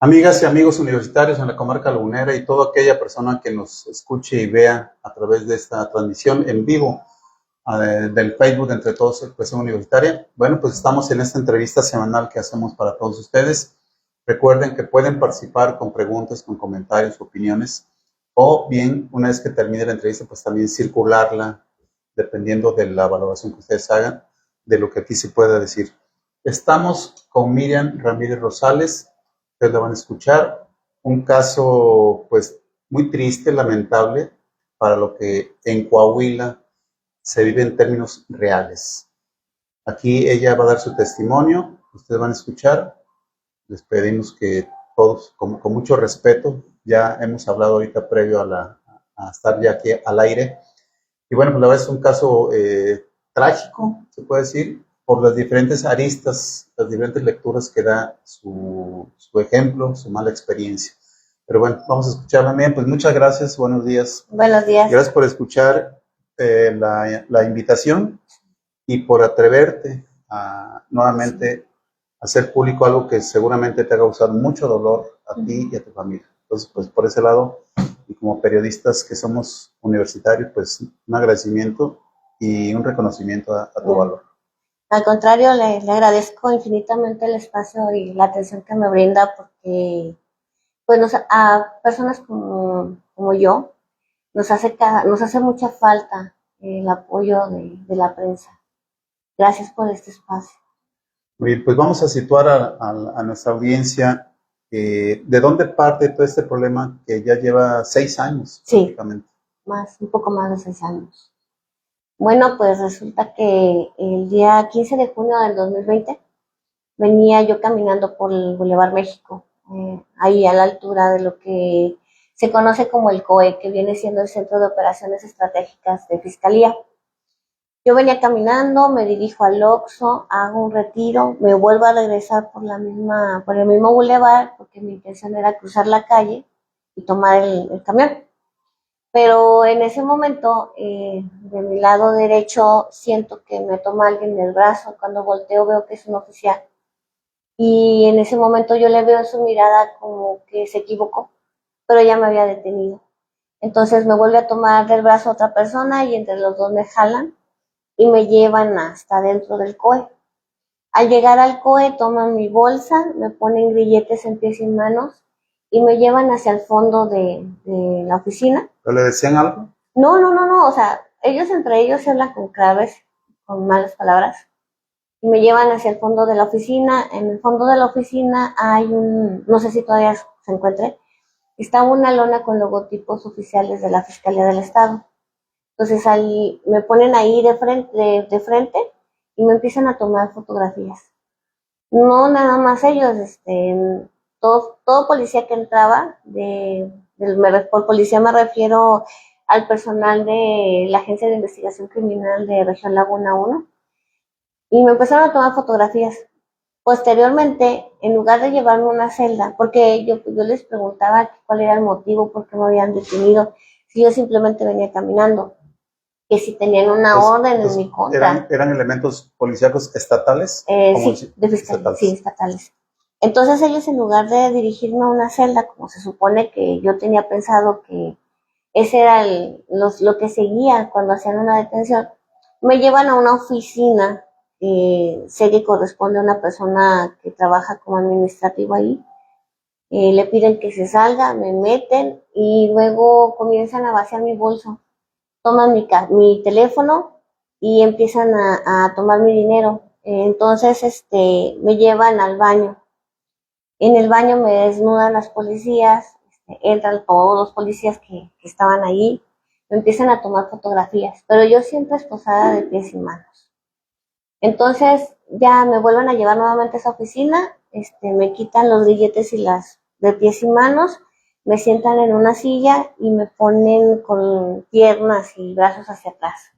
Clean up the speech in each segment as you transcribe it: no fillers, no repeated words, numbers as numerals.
Amigas y amigos universitarios en la comarca lagunera y toda aquella persona que nos escuche y vea a través de esta transmisión en vivo del Facebook de Entre Todos Expresión Universitaria. Bueno, pues estamos en esta entrevista semanal que hacemos para todos ustedes. Recuerden que pueden participar con preguntas, con comentarios, opiniones, o bien, una vez que termine la entrevista, pues también circularla, dependiendo de la valoración que ustedes hagan, de lo que aquí se pueda decir. Estamos con Miriam Ramírez Rosales. Ustedes la van a escuchar, un caso pues muy triste, lamentable, para lo que en Coahuila se vive en términos reales. Aquí ella va a dar su testimonio, ustedes van a escuchar, les pedimos que todos, con mucho respeto, ya hemos hablado ahorita previo a estar ya aquí al aire, y bueno, pues la verdad es un caso trágico, se puede decir, por las diferentes aristas, las diferentes lecturas que da su ejemplo, su mala experiencia. Pero bueno, vamos a escucharla bien. Pues muchas gracias, buenos días. Buenos días. Gracias por escuchar la invitación y por atreverte a nuevamente hacer público algo que seguramente te ha causado mucho dolor a ti y a tu familia. Entonces, pues por ese lado, y como periodistas que somos universitarios, pues un agradecimiento y un reconocimiento a tu valor. Al contrario, le agradezco infinitamente el espacio y la atención que me brinda porque pues a personas como yo nos hace mucha falta el apoyo de la prensa. Gracias por este espacio. Muy bien, pues vamos a situar a nuestra audiencia de dónde parte todo este problema que ya lleva 6 años prácticamente. Sí, un poco más de 6 años. Bueno, pues resulta que el día 15 de junio del 2020 venía yo caminando por el Boulevard México, ahí a la altura de lo que se conoce como el COE, que viene siendo el Centro de Operaciones Estratégicas de Fiscalía. Yo venía caminando, me dirijo al Oxxo, hago un retiro, me vuelvo a regresar por el mismo bulevar, porque mi intención era cruzar la calle y tomar el camión. Pero en ese momento, de mi lado derecho, siento que me toma alguien del brazo. Cuando volteo veo que es un oficial. Y en ese momento yo le veo en su mirada como que se equivocó, pero ya me había detenido. Entonces me vuelve a tomar del brazo otra persona y entre los dos me jalan y me llevan hasta dentro del COE. Al llegar al COE toman mi bolsa, me ponen grilletes en pies y manos y me llevan hacia el fondo de la oficina. ¿Pero le decían algo? No, o sea, ellos entre ellos se hablan con claves, con malas palabras, y me llevan hacia el fondo de la oficina. En el fondo de la oficina hay no sé si todavía se encuentre, está una lona con logotipos oficiales de la Fiscalía del Estado. Entonces ahí me ponen ahí de frente y me empiezan a tomar fotografías. No nada más ellos, todo policía que entraba, por policía me refiero al personal de la Agencia de Investigación Criminal de Región Laguna 1, y me empezaron a tomar fotografías. Posteriormente, en lugar de llevarme a una celda, porque yo les preguntaba cuál era el motivo, por qué me habían detenido, si yo simplemente venía caminando, que si tenían una orden en mi contra. ¿Eran elementos policíacos estatales? Sí, de fiscalía, sí, estatales. Entonces ellos, en lugar de dirigirme a una celda, como se supone que yo tenía pensado que ese era lo que seguía cuando hacían una detención, me llevan a una oficina, sé que corresponde a una persona que trabaja como administrativo ahí. Le piden que se salga, me meten y luego comienzan a vaciar mi bolso. Toman mi teléfono y empiezan a tomar mi dinero. Entonces, me llevan al baño. En el baño me desnudan las policías, entran todos los policías que estaban ahí, me empiezan a tomar fotografías, pero yo siempre esposada de pies y manos. Entonces ya me vuelven a llevar nuevamente a esa oficina, me quitan los grilletes y las de pies y manos, me sientan en una silla y me ponen con piernas y brazos hacia atrás.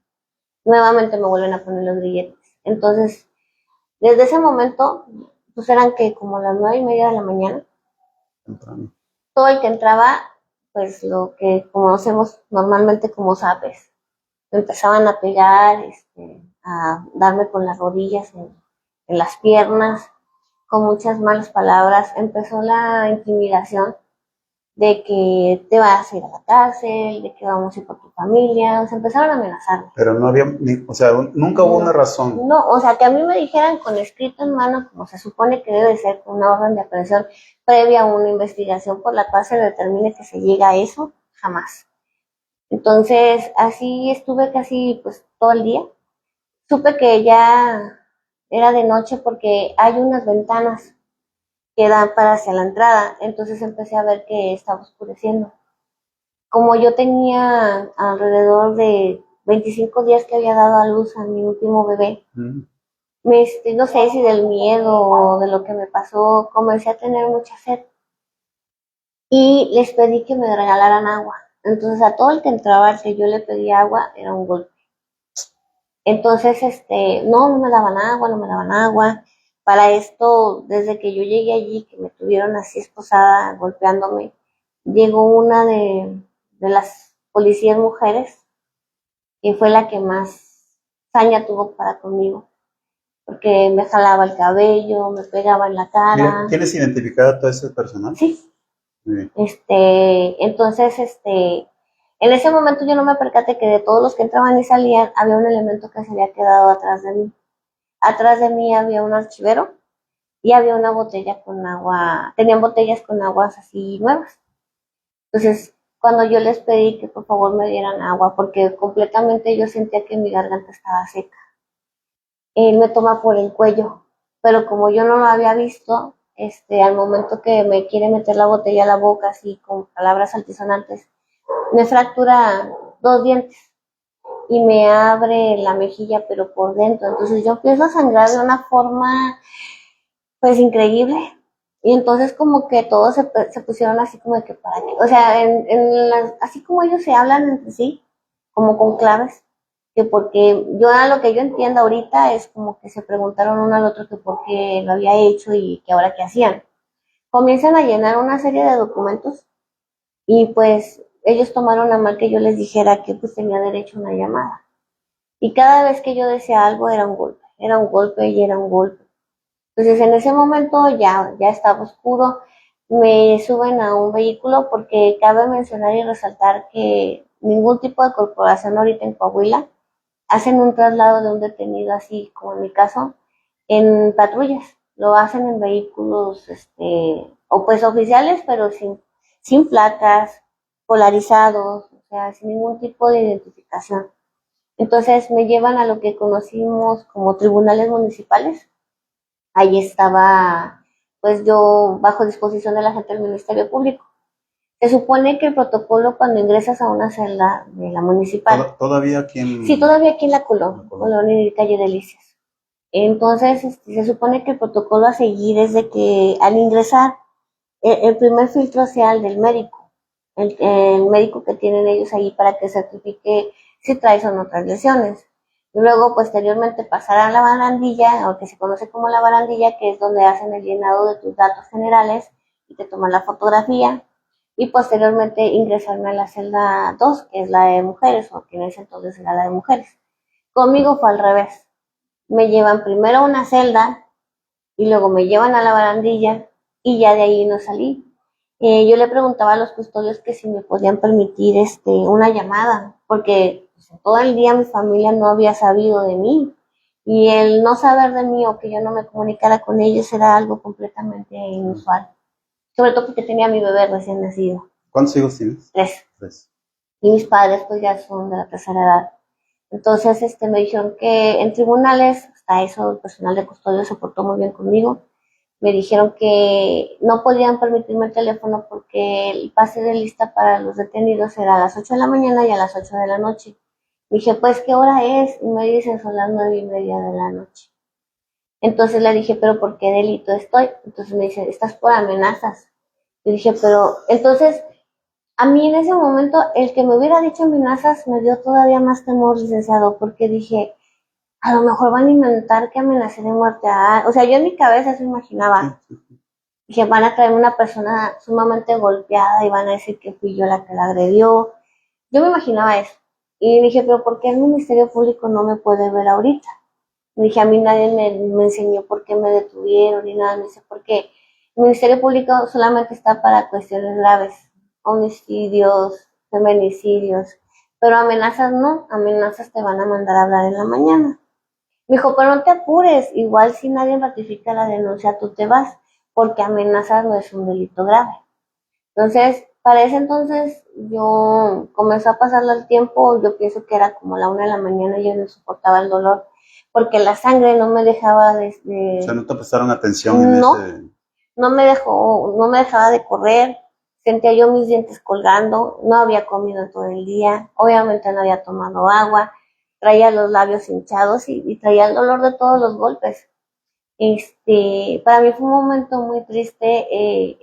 Nuevamente me vuelven a poner los grilletes. Entonces, desde ese momento, pues eran que como las 9:30 de la mañana, todo el que entraba, pues lo que conocemos normalmente como zapes, me empezaban a pegar, a darme con las rodillas en las piernas, con muchas malas palabras. Empezó la intimidación de que te vas a ir a la cárcel, de que vamos a ir por tu familia, o sea, empezaron a amenazarme. Pero no había, o sea, nunca hubo una razón. No, o sea, que a mí me dijeran con escrito en mano, como se supone que debe ser, con una orden de aprehensión previa a una investigación por la cual se determine que se llega a eso, jamás. Entonces, así estuve casi pues todo el día. Supe que ya era de noche porque hay unas ventanas que dan para hacia la entrada, entonces empecé a ver que estaba oscureciendo. Como yo tenía alrededor de 25 días que había dado a luz a mi último bebé, no sé si del miedo o de lo que me pasó, comencé a tener mucha sed y les pedí que me regalaran agua. Entonces a todo el que entraba, al que yo le pedía agua, era un golpe. Entonces, no me daban agua, no me daban agua. Para esto, desde que yo llegué allí, que me tuvieron así esposada, golpeándome, llegó una de las policías mujeres, que fue la que más saña tuvo para conmigo, porque me jalaba el cabello, me pegaba en la cara. ¿Tienes identificado a todo ese personal? Sí. Entonces, en ese momento yo no me percaté que de todos los que entraban y salían, había un elemento que se había quedado atrás de mí. Atrás de mí había un archivero y había una botella con agua, tenían botellas con aguas así nuevas. Entonces, cuando yo les pedí que por favor me dieran agua, porque completamente yo sentía que mi garganta estaba seca, él me toma por el cuello, pero como yo no lo había visto, al momento que me quiere meter la botella a la boca, así con palabras altisonantes, me fractura 2 dientes y me abre la mejilla, pero por dentro. Entonces yo empiezo a sangrar de una forma, pues, increíble. Y entonces como que todos se pusieron así como de que para qué. O sea, así como ellos se hablan entre sí, como con claves, que porque yo a lo que yo entiendo ahorita es como que se preguntaron uno al otro que por qué lo había hecho y que ahora qué hacían. Comienzan a llenar una serie de documentos y pues ellos tomaron a mal que yo les dijera que pues tenía derecho a una llamada. Y cada vez que yo decía algo era un golpe, era un golpe y era un golpe. Entonces en ese momento ya estaba oscuro, me suben a un vehículo porque cabe mencionar y resaltar que ningún tipo de corporación ahorita en Coahuila hacen un traslado de un detenido así como en mi caso en patrullas, lo hacen en vehículos o pues oficiales pero sin placas, polarizados, o sea, sin ningún tipo de identificación. Entonces me llevan a lo que conocimos como tribunales municipales. Ahí estaba, pues yo bajo disposición de la gente del Ministerio Público. Se supone que el protocolo cuando ingresas a una celda de la municipal. ¿Todavía aquí en...? Sí, todavía aquí en la Colonia y Calle Delicias. Entonces, se supone que el protocolo a seguir es de que al ingresar, el primer filtro sea el del médico, el médico que tienen ellos ahí para que certifique si traes o no traes lesiones. Y luego, posteriormente, pasar a la barandilla, o que se conoce como la barandilla, que es donde hacen el llenado de tus datos generales y te toman la fotografía. Y posteriormente ingresarme a la celda 2, que es la de mujeres, o que en ese entonces era la de mujeres. Conmigo fue al revés. Me llevan primero a una celda y luego me llevan a la barandilla y ya de ahí no salí. Yo le preguntaba a los custodios que si me podían permitir una llamada, porque pues, todo el día mi familia no había sabido de mí y el no saber de mí o que yo no me comunicara con ellos era algo completamente inusual, sobre todo porque tenía a mi bebé recién nacido. ¿Cuántos hijos tienes? 3. Y mis padres pues ya son de la tercera edad. Entonces me dijeron que en tribunales, hasta eso el personal de custodia se portó muy bien conmigo. Me dijeron que no podían permitirme el teléfono porque el pase de lista para los detenidos era a las 8 de la mañana y a las 8 de la noche. Dije, pues, ¿qué hora es? Y me dicen, son las 9:30 de la noche. Entonces le dije, ¿pero por qué delito estoy? Entonces me dice, estás por amenazas. Y dije, pero, entonces, a mí en ese momento, el que me hubiera dicho amenazas me dio todavía más temor, licenciado, porque dije, a lo mejor van a inventar que amenacé de muerte o sea, yo en mi cabeza eso imaginaba. Dije, van a traer una persona sumamente golpeada y van a decir que fui yo la que la agredió. Yo me imaginaba eso. Y dije, pero ¿por qué el Ministerio Público no me puede ver ahorita? Dije, a mí nadie me enseñó por qué me detuvieron ni nada, me dice, porque el Ministerio Público solamente está para cuestiones graves, homicidios, feminicidios, pero amenazas no, amenazas te van a mandar a hablar en la mañana. Me dijo, pero no te apures, igual si nadie ratifica la denuncia, tú te vas, porque amenazas no es un delito grave. Entonces, para ese entonces, yo comenzó a pasar el tiempo, yo pienso que era como la 1 de la mañana, yo no soportaba el dolor, porque la sangre no me dejaba O sea, no te prestaron atención en ese... no me dejaba de correr, sentía yo mis dientes colgando, no había comido todo el día, obviamente no había tomado agua, traía los labios hinchados y traía el dolor de todos los golpes. Para mí fue un momento muy triste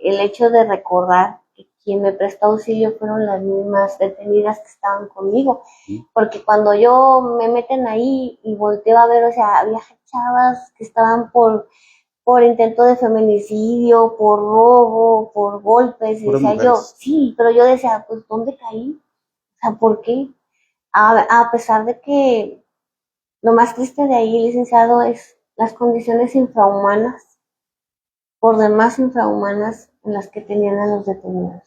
el hecho de recordar que quien me prestó auxilio fueron las mismas detenidas que estaban conmigo, porque cuando yo me meten ahí y volteo a ver, o sea, había chavas que estaban por intento de feminicidio, por robo, por golpes, y decía yo, sí, pero yo decía, pues, ¿dónde caí? O sea, ¿por qué? A pesar de que lo más triste de ahí, licenciado, es las condiciones infrahumanas, por demás infrahumanas, en las que tenían a los detenidos.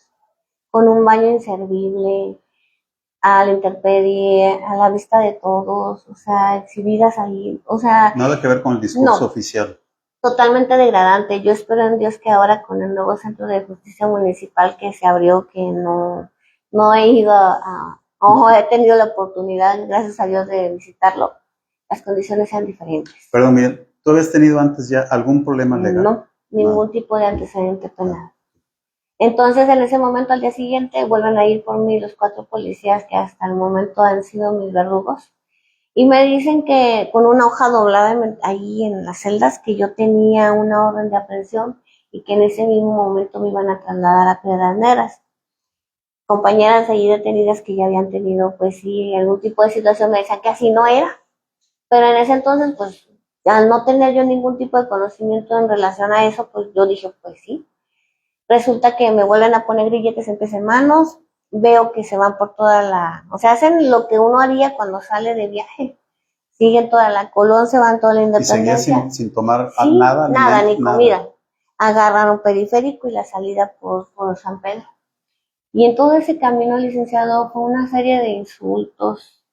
Con un baño inservible, a la intemperie, a la vista de todos, o sea, exhibidas ahí, o sea... Nada que ver con el discurso oficial. Totalmente degradante. Yo espero en Dios que ahora con el nuevo centro de justicia municipal que se abrió, que no he ido o he tenido la oportunidad, gracias a Dios, de visitarlo, las condiciones sean diferentes. Perdón, Miguel, ¿tú habías tenido antes ya algún problema legal? No, ningún tipo de antecedente penal. Entonces, en ese momento, al día siguiente, vuelven a ir por mí los 4 policías que hasta el momento han sido mis verdugos. Y me dicen que con una hoja doblada ahí en las celdas que yo tenía una orden de aprehensión y que en ese mismo momento me iban a trasladar a Piedras Negras. Compañeras ahí detenidas que ya habían tenido, pues sí, algún tipo de situación me decían que así no era. Pero en ese entonces, pues, al no tener yo ningún tipo de conocimiento en relación a eso, pues yo dije, pues sí. Resulta que me vuelven a poner grilletes en pies y manos, veo que se van por toda o sea, hacen lo que uno haría cuando sale de viaje. Siguen toda la Colón, se van toda la Independencia. ¿Y seguías sin tomar sí, nada? Ni comida. Agarraron periférico y la salida por San Pedro. Y en todo ese camino, licenciado, fue una serie de insultos,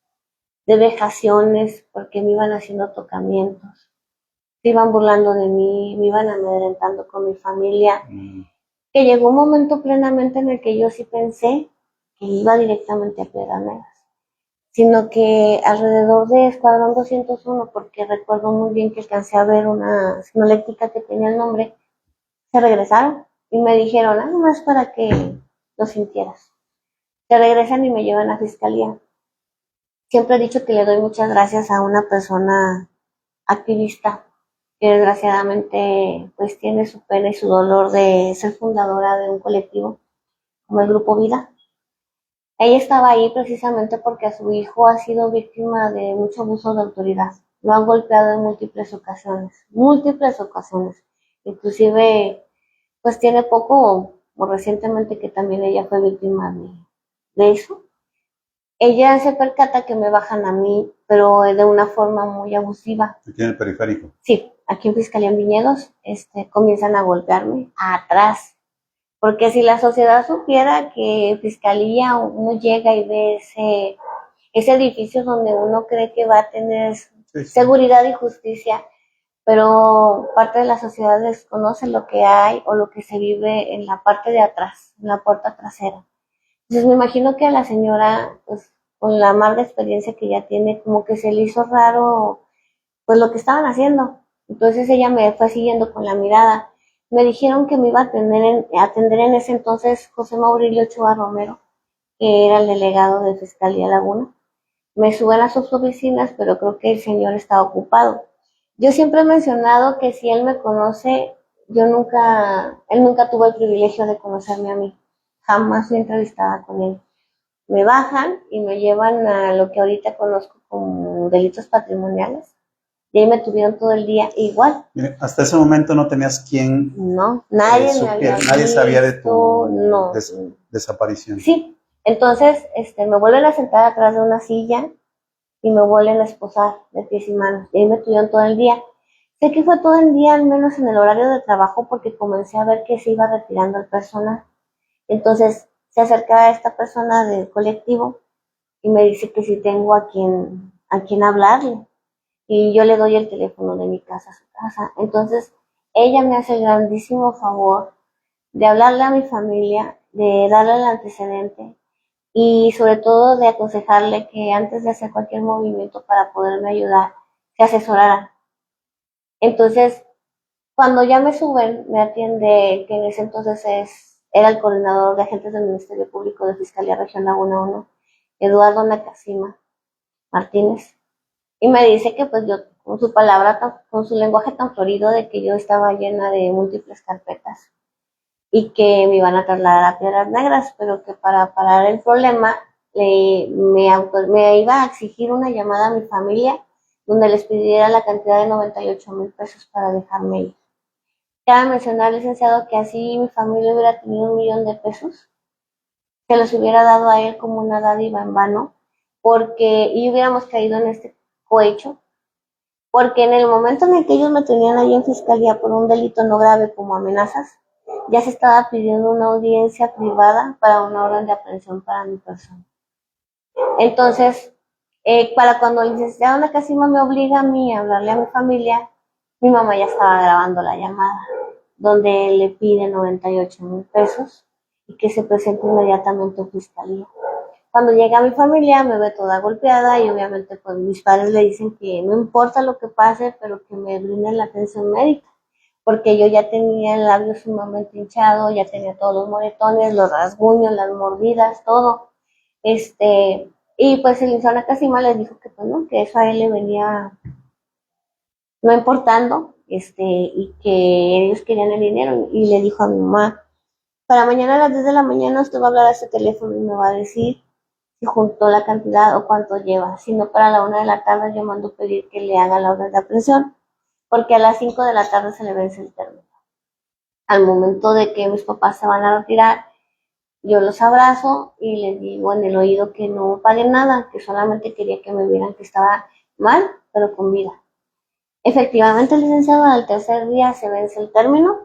de vejaciones, porque me iban haciendo tocamientos. Se iban burlando de mí, me iban amedrentando con mi familia. Que llegó un momento plenamente en el que yo sí pensé que iba directamente a Piedras Negras, sino que alrededor de Escuadrón 201, porque recuerdo muy bien que alcancé a ver una señalética que tenía el nombre, se regresaron y me dijeron, no es para que lo sintieras. Se regresan y me llevan a fiscalía. Siempre he dicho que le doy muchas gracias a una persona activista que desgraciadamente pues tiene su pena y su dolor de ser fundadora de un colectivo como el Grupo Vida. Ella estaba ahí precisamente porque a su hijo ha sido víctima de mucho abuso de autoridad. Lo han golpeado en múltiples ocasiones. Inclusive, pues tiene poco o recientemente que también ella fue víctima de eso. Ella se percata que me bajan a mí, pero de una forma muy abusiva. ¿Aquí en el periférico? Sí, aquí en Fiscalía en Viñedos, comienzan a golpearme atrás. Porque si la sociedad supiera que Fiscalía uno llega y ve ese edificio donde uno cree que va a tener seguridad y justicia, pero parte de la sociedad desconoce lo que hay o lo que se vive en la parte de atrás, en la puerta trasera. Entonces me imagino que a la señora, pues con la amarga experiencia que ya tiene, como que se le hizo raro pues lo que estaban haciendo. Entonces ella me fue siguiendo con la mirada. Me dijeron que me iba a atender en ese entonces José Maurilio Ochoa Romero, que era el delegado de Fiscalía Laguna. Me suben a sus oficinas, pero creo que el señor estaba ocupado. Yo siempre he mencionado que si él me conoce, él nunca tuvo el privilegio de conocerme a mí. Jamás fui entrevistada con él. Me bajan y me llevan a lo que ahorita conozco como delitos patrimoniales. Y ahí me tuvieron todo el día igual. Mire, hasta ese momento no tenías quien... No, nadie me había nadie sabía de tu no. desaparición. Sí, entonces me vuelven a sentar atrás de una silla y me vuelven a esposar de pies y manos. Y ahí me tuvieron todo el día. Sé que fue todo el día, al menos en el horario de trabajo, porque comencé a ver que se iba retirando el personal. Entonces se acerca a esta persona del colectivo y me dice que si tengo a quien hablarle. Y yo le doy el teléfono de mi casa a su casa. Entonces ella me hace el grandísimo favor de hablarle a mi familia, de darle el antecedente y sobre todo de aconsejarle que antes de hacer cualquier movimiento para poderme ayudar, se asesorara. Entonces, cuando ya me suben, me atiende, que en ese entonces era el coordinador de agentes del Ministerio Público de Fiscalía Región Laguna 1, Eduardo Nakasima Martínez, y me dice que pues yo, con su palabra, con su lenguaje tan florido de que yo estaba llena de múltiples carpetas y que me iban a trasladar a Piedras Negras, pero que para parar el problema me iba a exigir una llamada a mi familia donde les pidiera la cantidad de 98,000 pesos para dejarme ir. Cabe mencionar, licenciado, que así mi familia hubiera tenido 1,000,000 de pesos, que los hubiera dado a él como una dádiva en vano, y hubiéramos caído en este cohecho, porque en el momento en el que ellos me tenían ahí en fiscalía por un delito no grave como amenazas, ya se estaba pidiendo una audiencia privada para una orden de aprehensión para mi persona. Entonces, para cuando el licenciado Nakasima me obliga a mí a hablarle a mi familia, mi mamá ya estaba grabando la llamada, donde le pide 98,000 pesos y que se presente inmediatamente en fiscalía. Cuando llega mi familia me ve toda golpeada y obviamente pues mis padres le dicen que no importa lo que pase, pero que me brinden la atención médica, porque yo ya tenía el labio sumamente hinchado, ya tenía todos los moretones, los rasguños, las mordidas, todo. Y pues el licenciado Nakasima les dijo que pues no, que eso a él le venía no importando, y que ellos querían el dinero, y le dijo a mi mamá, para mañana a las 10 de la mañana usted va a hablar a este teléfono y me va a decir si juntó la cantidad o cuánto lleva, si no para la 1 de la tarde yo mando pedir que le haga la orden de aprehensión, porque a las 5 de la tarde se le vence el término. Al momento de que mis papás se van a retirar, yo los abrazo y les digo en el oído que no paguen nada, que solamente quería que me vieran que estaba mal, pero con vida. Efectivamente, licenciado, al tercer día se vence el término.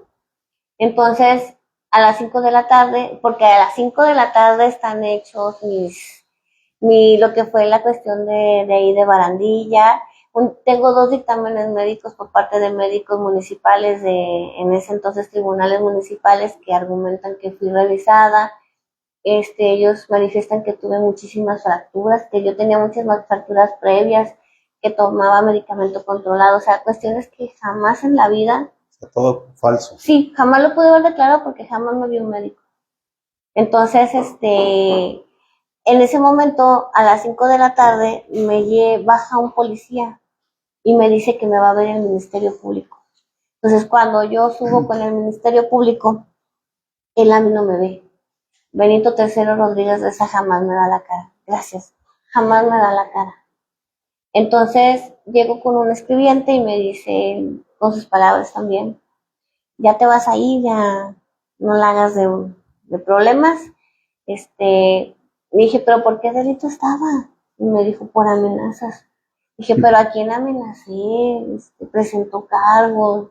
Entonces, a las 5 de la tarde, porque a las 5 de la tarde están hechos lo que fue la cuestión de ahí de barandilla. Tengo 2 dictámenes médicos por parte de médicos municipales, en ese entonces tribunales municipales, que argumentan que fui revisada. Ellos manifiestan que tuve muchísimas fracturas, que yo tenía muchas más fracturas previas, que tomaba medicamento controlado, o sea, cuestiones que jamás en la vida. O sea, todo falso. Sí, jamás lo pude haber declarado porque jamás me vio un médico. Entonces, en ese momento, a las 5 de la tarde, baja un policía y me dice que me va a ver el Ministerio Público. Entonces, cuando yo subo con el Ministerio Público, él a mí no me ve. Benito Tercero Rodríguez de esa jamás me da la cara. Gracias. Jamás me da la cara. Entonces, llego con un escribiente y me dice, con sus palabras también, ya te vas a ir, ya no la hagas de problemas. Me dije, pero ¿por qué delito estaba? Y me dijo, por amenazas. Dije, pero ¿a quién amenacé? Presentó cargos.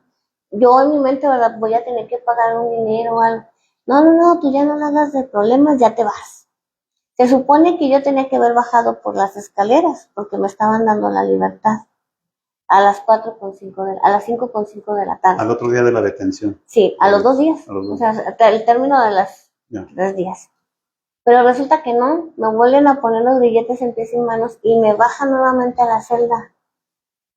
Yo en mi mente, ¿verdad? Voy a tener que pagar un dinero o algo. No, tú ya no la hagas de problemas, ya te vas. Se supone que yo tenía que haber bajado por las escaleras, porque me estaban dando la libertad. A las 5:05 de la tarde. Al otro día de la detención. Sí, a los 2 días. O sea, hasta el término de las 3 días. Pero resulta que no, me vuelven a poner los billetes en pies y manos y me bajan nuevamente a la celda.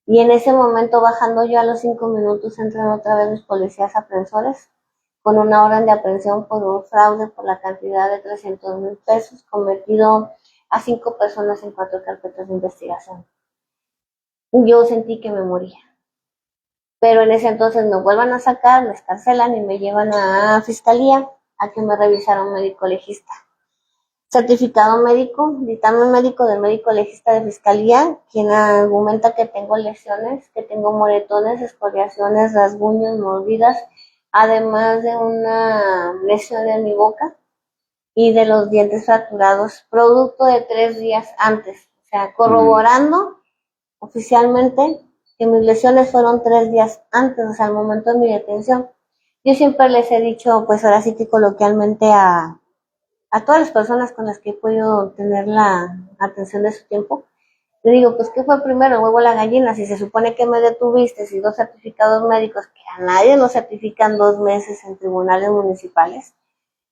Y en ese momento, bajando yo a los 5 minutos, entran otra vez los policías aprensores con una orden de aprehensión por un fraude por la cantidad de 300,000 pesos cometido a 5 personas en 4 carpetas de investigación. Yo sentí que me moría. Pero en ese entonces me vuelvan a sacar, me escarcelan y me llevan a fiscalía a que me revisara un médico legista. Certificado médico, dictamen médico del médico legista de fiscalía, quien argumenta que tengo lesiones, que tengo moretones, escoriaciones, rasguños, mordidas, además de una lesión en mi boca y de los dientes fracturados, producto de 3 días antes. O sea, corroborando oficialmente que mis lesiones fueron 3 días antes, o sea, al momento de mi detención. Yo siempre les he dicho, pues ahora sí que coloquialmente a todas las personas con las que he podido tener la atención de su tiempo, le digo, pues, ¿qué fue primero, el huevo o la gallina? Si se supone que me detuviste, si 2 certificados médicos, que a nadie nos certifican 2 meses en tribunales municipales,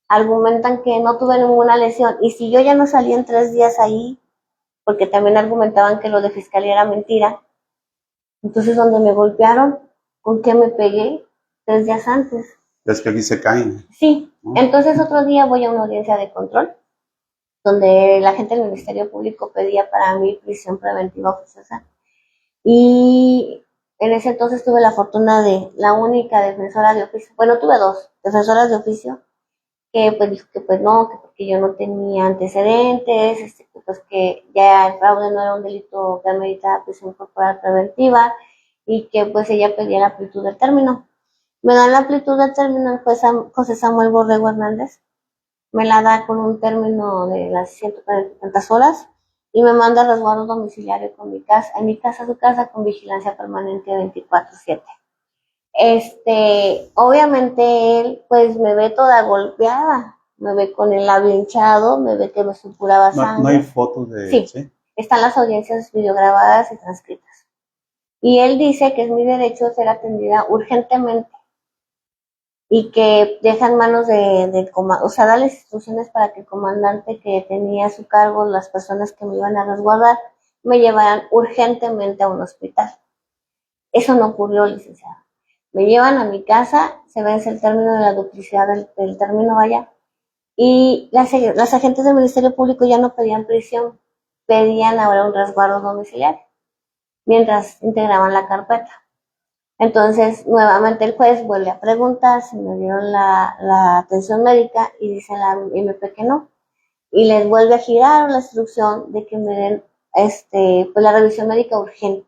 argumentan que no tuve ninguna lesión, y si yo ya no salí en 3 días ahí, porque también argumentaban que lo de fiscalía era mentira, entonces donde me golpearon, ¿con qué me pegué 3 días antes? Es que aquí se caen. Sí, entonces otro día voy a una audiencia de control, donde la gente del Ministerio Público pedía para mí prisión preventiva oficiosa. Y en ese entonces tuve la fortuna de la única defensora de oficio, bueno, tuve 2 defensoras de oficio, que pues dijo que pues no, que porque yo no tenía antecedentes, que pues que ya el fraude no era un delito que ameritaba prisión corporal preventiva, y que pues ella pedía la amplitud del término. Me dan la amplitud del término el juez José Samuel Borrego Hernández, me la da con un término de las 140 horas y me manda resguardo domiciliario en mi casa, su casa, con vigilancia permanente 24/7. Obviamente él pues me ve toda golpeada, me ve con el labio hinchado, me ve que me supuraba sangre. No hay fotos de... Sí, están las audiencias videograbadas y transcritas. Y él dice que es mi derecho ser atendida urgentemente y que deja en manos del comandante, o sea, da las instrucciones para que el comandante que tenía a su cargo las personas que me iban a resguardar me llevaran urgentemente a un hospital. Eso no ocurrió, licenciado. Me llevan a mi casa, se vence el término de la duplicidad del término, vaya, y las agentes del Ministerio Público ya no pedían prisión, pedían ahora un resguardo domiciliario, mientras integraban la carpeta. Entonces, nuevamente el juez vuelve a preguntar si me dieron la atención médica y dice la MP que no. Y les vuelve a girar la instrucción de que me den pues la revisión médica urgente.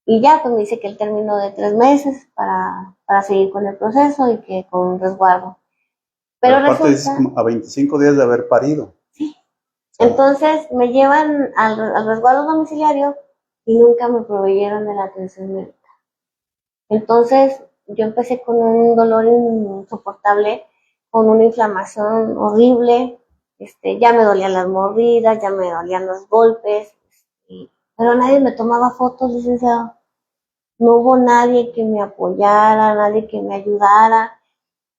Y ya, pues me dice que el término de 3 meses para seguir con el proceso y que con resguardo. Pero aparte dices como a 25 días de haber parido. Sí. Entonces me llevan al resguardo domiciliario y nunca me proveyeron de la atención médica. Entonces yo empecé con un dolor insoportable, con una inflamación horrible, ya me dolían las mordidas, ya me dolían los golpes, pero nadie me tomaba fotos, licenciado. No hubo nadie que me apoyara, nadie que me ayudara.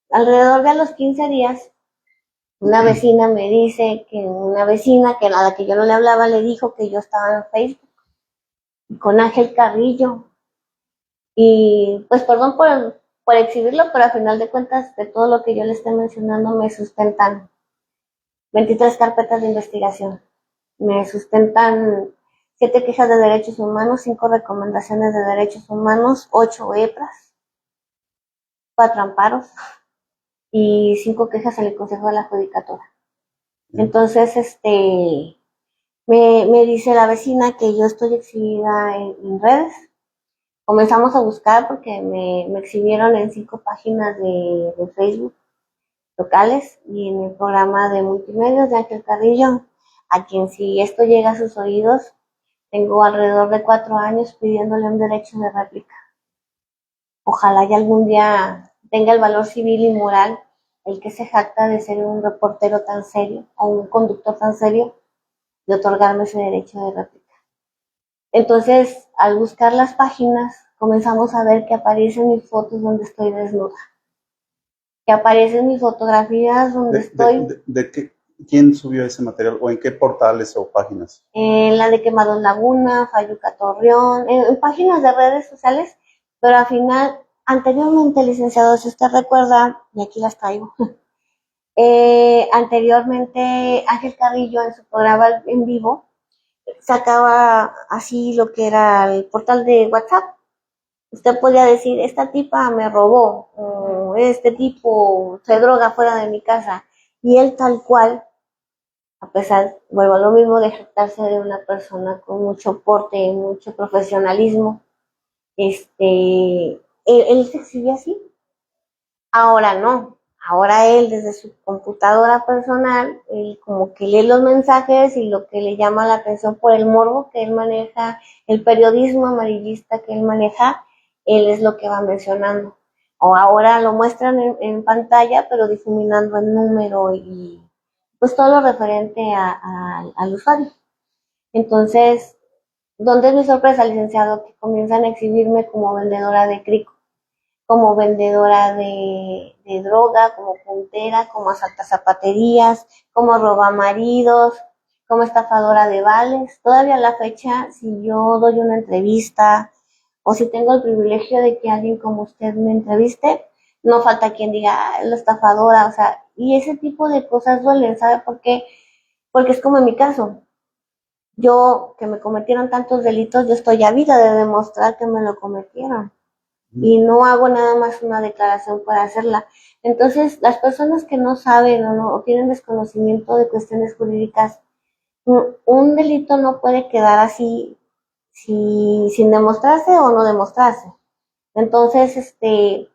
Alrededor de los 15 días, una vecina me dice que a la que yo no le hablaba, le dijo que yo estaba en Facebook con Ángel Carrillo. Y pues perdón por exhibirlo, pero a final de cuentas, de todo lo que yo le estoy mencionando, me sustentan 23 carpetas de investigación, me sustentan 7 quejas de derechos humanos, 5 recomendaciones de derechos humanos, 8 EPRAs, 4 amparos y 5 quejas en el Consejo de la Judicatura. Entonces, me dice la vecina que yo estoy exhibida en redes. Comenzamos a buscar porque me exhibieron en 5 páginas de Facebook locales y en el programa de multimedios de Ángel Carrillo, a quien, si esto llega a sus oídos, tengo alrededor de 4 años pidiéndole un derecho de réplica. Ojalá ya algún día tenga el valor civil y moral el que se jacta de ser un reportero tan serio o un conductor tan serio, de otorgarme ese derecho de réplica. Entonces, al buscar las páginas, comenzamos a ver que aparecen mis fotos donde estoy desnuda, que aparecen mis fotografías donde estoy... ¿Quién subió ese material o en qué portales o páginas? En la de Quemados Laguna, Fayuca Torreón, en páginas de redes sociales, pero al final, anteriormente, licenciado, si usted recuerda, y aquí las traigo, anteriormente Ángel Carrillo en su programa en vivo sacaba así lo que era el portal de WhatsApp. Usted podía decir, esta tipa me robó, o este tipo se droga fuera de mi casa, y él tal cual, a pesar, vuelvo a lo mismo, de jactarse de una persona con mucho porte y mucho profesionalismo, él se exhibía así. Ahora no, Ahora él desde su computadora personal, él como que lee los mensajes y lo que le llama la atención por el morbo que él maneja, el periodismo amarillista que él maneja, él es lo que va mencionando. O ahora lo muestran en pantalla, pero difuminando el número y pues todo lo referente al usuario. Entonces, ¿dónde es mi sorpresa, licenciado? Que comienzan a exhibirme como vendedora de crico, como vendedora de droga, como puntera, como asalta zapaterías, como roba maridos, como estafadora de vales. Todavía a la fecha, si yo doy una entrevista o si tengo el privilegio de que alguien como usted me entreviste, no falta quien diga, ah, es la estafadora, o sea, y ese tipo de cosas duelen, ¿sabe por qué? Porque es como en mi caso. Yo, que me cometieron tantos delitos, yo estoy ávida de demostrar que me lo cometieron y no hago nada más una declaración para hacerla. Entonces, las personas que no saben o tienen desconocimiento de cuestiones jurídicas, un delito no puede quedar así sin demostrarse o no demostrarse. Entonces, que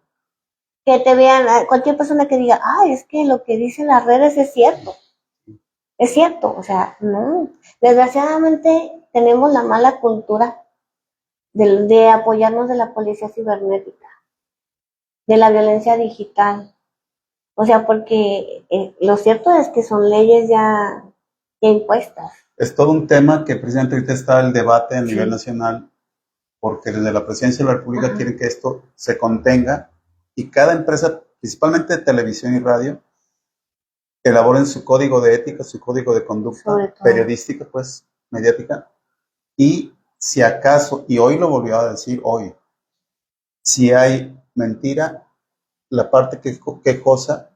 te vean, cualquier persona que diga, es que lo que dicen las redes es cierto, o sea, no. Desgraciadamente tenemos la mala cultura de apoyarnos de la policía cibernética, de la violencia digital. O sea, porque lo cierto es que son leyes ya impuestas. Es todo un tema que precisamente ahorita está el debate a nivel nacional, porque desde la Presidencia de la República quieren que esto se contenga y cada empresa, principalmente de televisión y radio, elaboren su código de ética, su código de conducta periodística, pues, mediática, y si acaso, y hoy lo volvió a decir, hoy, si hay mentira, la parte quejosa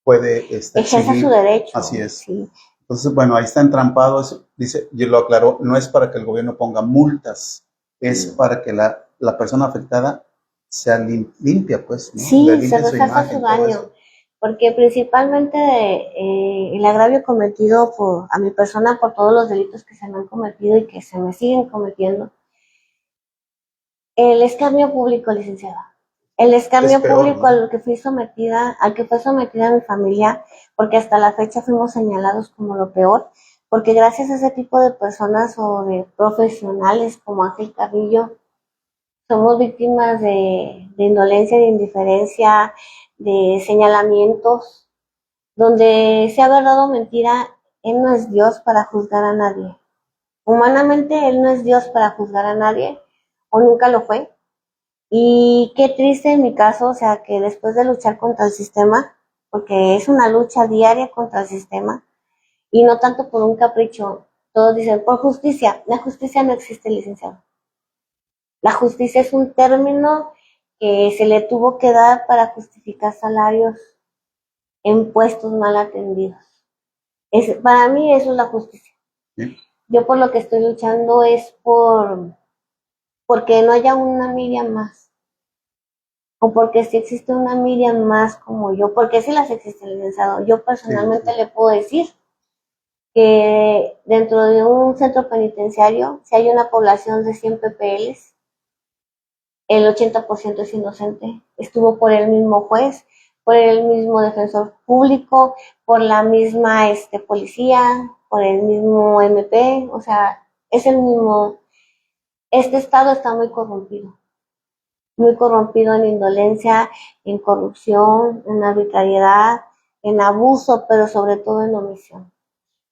puede ejerza su derecho. Así es. Sí. Entonces, bueno, ahí está entrampado, eso, dice, y lo aclaró, no es para que el gobierno ponga multas, es para que la persona afectada sea limpia, pues, ¿no? Sí, se resarza su daño, porque principalmente el agravio cometido a mi persona por todos los delitos que se me han cometido y que se me siguen cometiendo, el escarnio público, licenciada. El escarnio público, ¿no? Al que fue sometida mi familia, porque hasta la fecha fuimos señalados como lo peor, porque gracias a ese tipo de personas o de profesionales como Ángel Carrillo, somos víctimas de indolencia, de indiferencia, de señalamientos, donde se ha verdad mentira. Él no es Dios para juzgar a nadie. Humanamente, Él no es Dios para juzgar a nadie, o nunca lo fue. Y qué triste en mi caso, o sea, que después de luchar contra el sistema, porque es una lucha diaria contra el sistema, y no tanto por un capricho, todos dicen, por justicia. La justicia no existe, licenciado. La justicia es un término que se le tuvo que dar para justificar salarios en puestos mal atendidos. Para mí eso es la justicia. ¿Sí? Yo por lo que estoy luchando es porque no haya una Miriam más. O porque si existe una Miriam más como yo, porque sí las existe, licenciado. Yo personalmente le puedo decir que dentro de un centro penitenciario, si hay una población de 100 PPLs, el 80% es inocente. Estuvo por el mismo juez, por el mismo defensor público, por la misma policía, por el mismo MP, o sea, es el mismo. Este estado está muy corrompido en indolencia, en corrupción, en arbitrariedad, en abuso, pero sobre todo en omisión.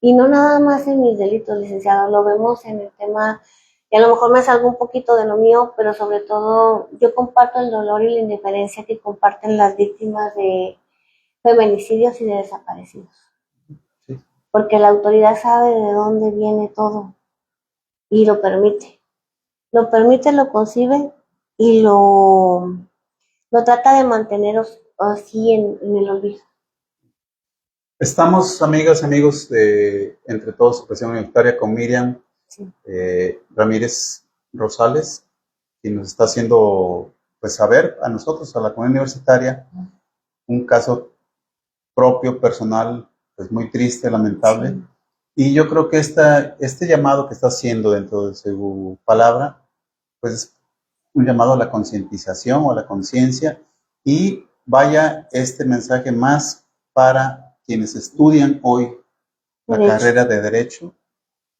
Y no nada más en mis delitos, licenciado, lo vemos en el tema, y a lo mejor me salgo un poquito de lo mío, pero sobre todo yo comparto el dolor y la indiferencia que comparten las víctimas de feminicidios y de desaparecidos. Sí. Porque la autoridad sabe de dónde viene todo y lo permite. Lo permite, lo concibe y lo trata de mantener así en el olvido. Estamos, amigas, amigos de Entre Todos, Expresión Universitaria, con Miriam Ramírez Rosales, quien nos está haciendo pues saber a nosotros, a la comunidad universitaria, un caso propio, personal, pues muy triste, lamentable. Sí. Y yo creo que este llamado que está haciendo dentro de su palabra, pues es un llamado a la concientización o a la conciencia y vaya este mensaje más para quienes estudian hoy la carrera de Derecho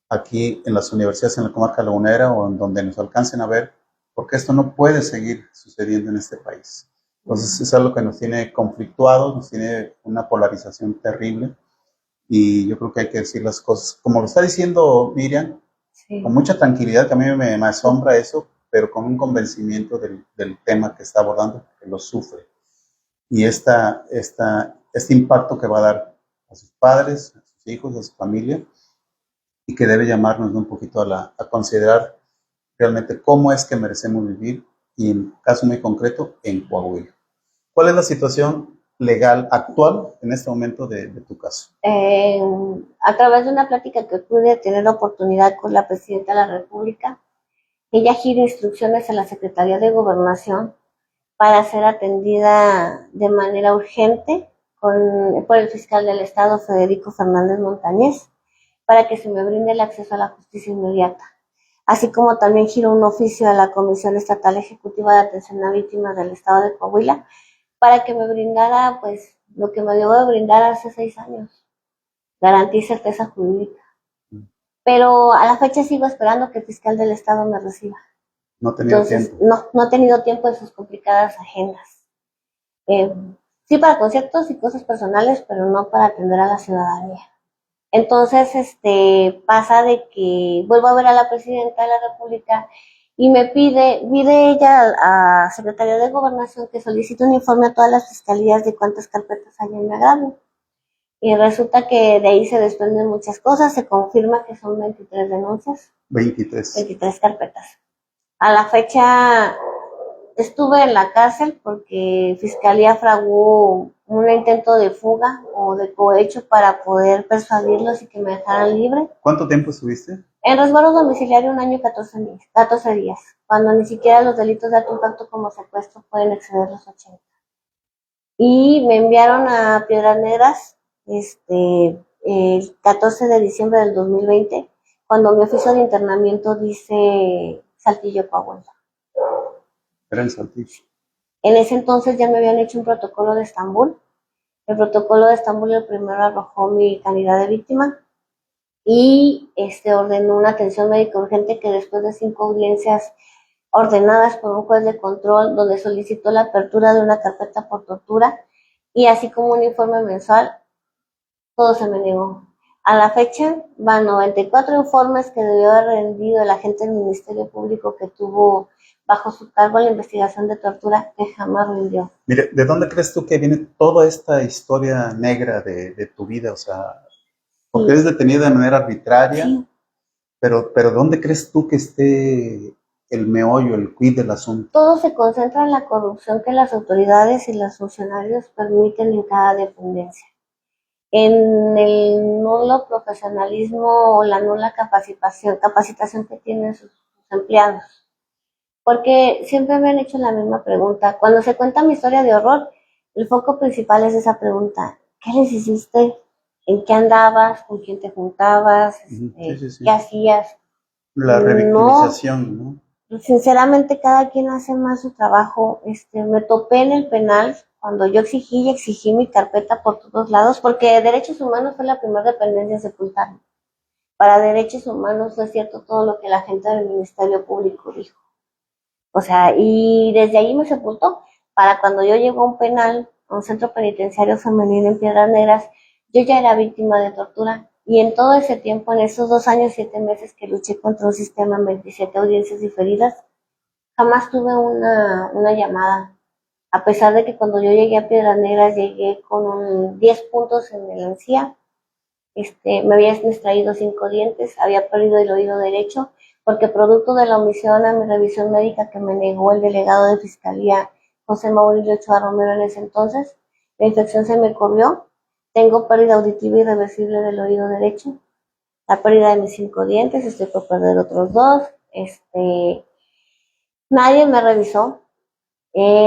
aquí en las universidades en la comarca lagunera o en donde nos alcancen a ver, porque esto no puede seguir sucediendo en este país. Entonces es algo que nos tiene conflictuados, nos tiene una polarización terrible y yo creo que hay que decir las cosas, como lo está diciendo Miriam, con mucha tranquilidad, que a mí me asombra eso, pero con un convencimiento del tema que está abordando, que lo sufre. Y este impacto que va a dar a sus padres, a sus hijos, a su familia, y que debe llamarnos, ¿no?, un poquito a considerar realmente cómo es que merecemos vivir y en caso muy concreto en Coahuila. ¿Cuál es la situación legal actual en este momento de tu caso? A través de una plática que pude tener la oportunidad con la Presidenta de la República, ella gira instrucciones a la Secretaría de Gobernación para ser atendida de manera urgente por el fiscal del Estado, Federico Fernández Montañez, para que se me brinde el acceso a la justicia inmediata. Así como también giró un oficio a la Comisión Estatal Ejecutiva de Atención a Víctimas del Estado de Coahuila para que me brindara pues lo que me debo de brindar hace 6 años, garantía y certeza jurídica. Pero a la fecha sigo esperando que el fiscal del Estado me reciba. No he tenido tiempo. No he tenido tiempo en sus complicadas agendas. Sí para conciertos y cosas personales, pero no para atender a la ciudadanía. Entonces, pasa de que vuelvo a ver a la Presidenta de la República y pide ella a Secretaría de Gobernación que solicite un informe a todas las fiscalías de cuántas carpetas hay en mi agravio. Y resulta que de ahí se desprenden muchas cosas, se confirma que son 23 denuncias. 23 carpetas. A la fecha estuve en la cárcel porque Fiscalía fraguó un intento de fuga o de cohecho para poder persuadirlos y que me dejaran libre. ¿Cuánto tiempo estuviste? En resguardo domiciliario 1 año y 14 días, cuando ni siquiera los delitos de alto impacto como secuestro pueden exceder los 80. Y me enviaron a Piedras Negras el 14 de diciembre del 2020, cuando mi oficio de internamiento dice Saltillo, Coahuila. Era en Saltillo. En ese entonces ya me habían hecho un protocolo de Estambul. El protocolo de Estambul el primero arrojó mi calidad de víctima y ordenó una atención médica urgente que después de 5 audiencias ordenadas por un juez de control, donde solicitó la apertura de una carpeta por tortura y así como un informe mensual, todo se me negó. A la fecha van 94 informes que debió haber rendido el agente del Ministerio Público que tuvo bajo su cargo la investigación de tortura, que jamás rindió. Mire, ¿de dónde crees tú que viene toda esta historia negra de tu vida? O sea, porque eres detenida de manera arbitraria, sí, pero ¿dónde crees tú que esté el meollo, el quid del asunto? Todo se concentra en la corrupción que las autoridades y los funcionarios permiten en cada dependencia, en el nulo profesionalismo o la nula capacitación que tienen sus empleados. Porque siempre me han hecho la misma pregunta. Cuando se cuenta mi historia de horror, el foco principal es esa pregunta: ¿qué les hiciste? ¿En qué andabas? ¿Con quién te juntabas? Sí. ¿Qué hacías? La revictimización, ¿no? Sinceramente, cada quien hace más su trabajo. Me topé en el penal cuando yo exigí mi carpeta por todos lados, porque Derechos Humanos fue la primera dependencia en sepultarme. Para Derechos Humanos fue cierto todo lo que la gente del Ministerio Público dijo. O sea, y desde ahí me sepultó. Para cuando yo llego a un penal, a un centro penitenciario femenino en Piedras Negras, yo ya era víctima de tortura. Y en todo ese tiempo, en esos 2 años, 7 meses que luché contra un sistema en 27 audiencias diferidas, jamás tuve una llamada. A pesar de que cuando yo llegué a Piedras Negras, llegué con 10 puntos en el encía. Me habían extraído 5 dientes, había perdido el oído derecho, porque producto de la omisión a mi revisión médica que me negó el delegado de Fiscalía, José Mauricio Ochoa Romero, en ese entonces, la infección se me corrió, tengo pérdida auditiva irreversible del oído derecho, la pérdida de mis 5 dientes, estoy por perder otros 2, nadie me revisó,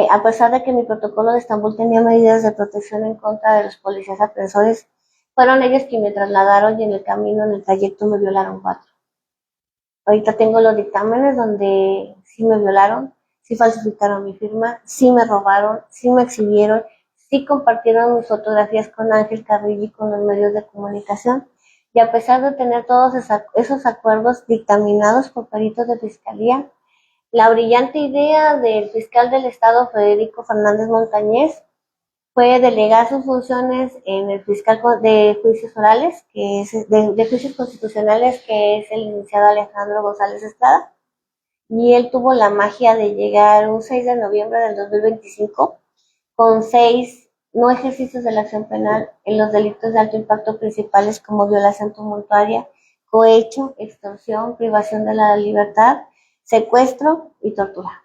a pesar de que mi protocolo de Estambul tenía medidas de protección en contra de los policías aprensores, fueron ellos quienes me trasladaron y en el camino, en el trayecto, me violaron 4. Ahorita tengo los dictámenes donde sí me violaron, sí falsificaron mi firma, sí me robaron, sí me exhibieron, sí compartieron mis fotografías con Ángel Carrillo y con los medios de comunicación. Y a pesar de tener todos esos acuerdos dictaminados por peritos de fiscalía, la brillante idea del fiscal del Estado, Federico Fernández Montañez, fue delegar sus funciones en el fiscal de juicios orales, que es de juicios constitucionales, que es el licenciado Alejandro González Estrada. Y él tuvo la magia de llegar un 6 de noviembre del 2025 con 6 no ejercicios de la acción penal en los delitos de alto impacto principales como violación tumultuaria, cohecho, extorsión, privación de la libertad, secuestro y tortura.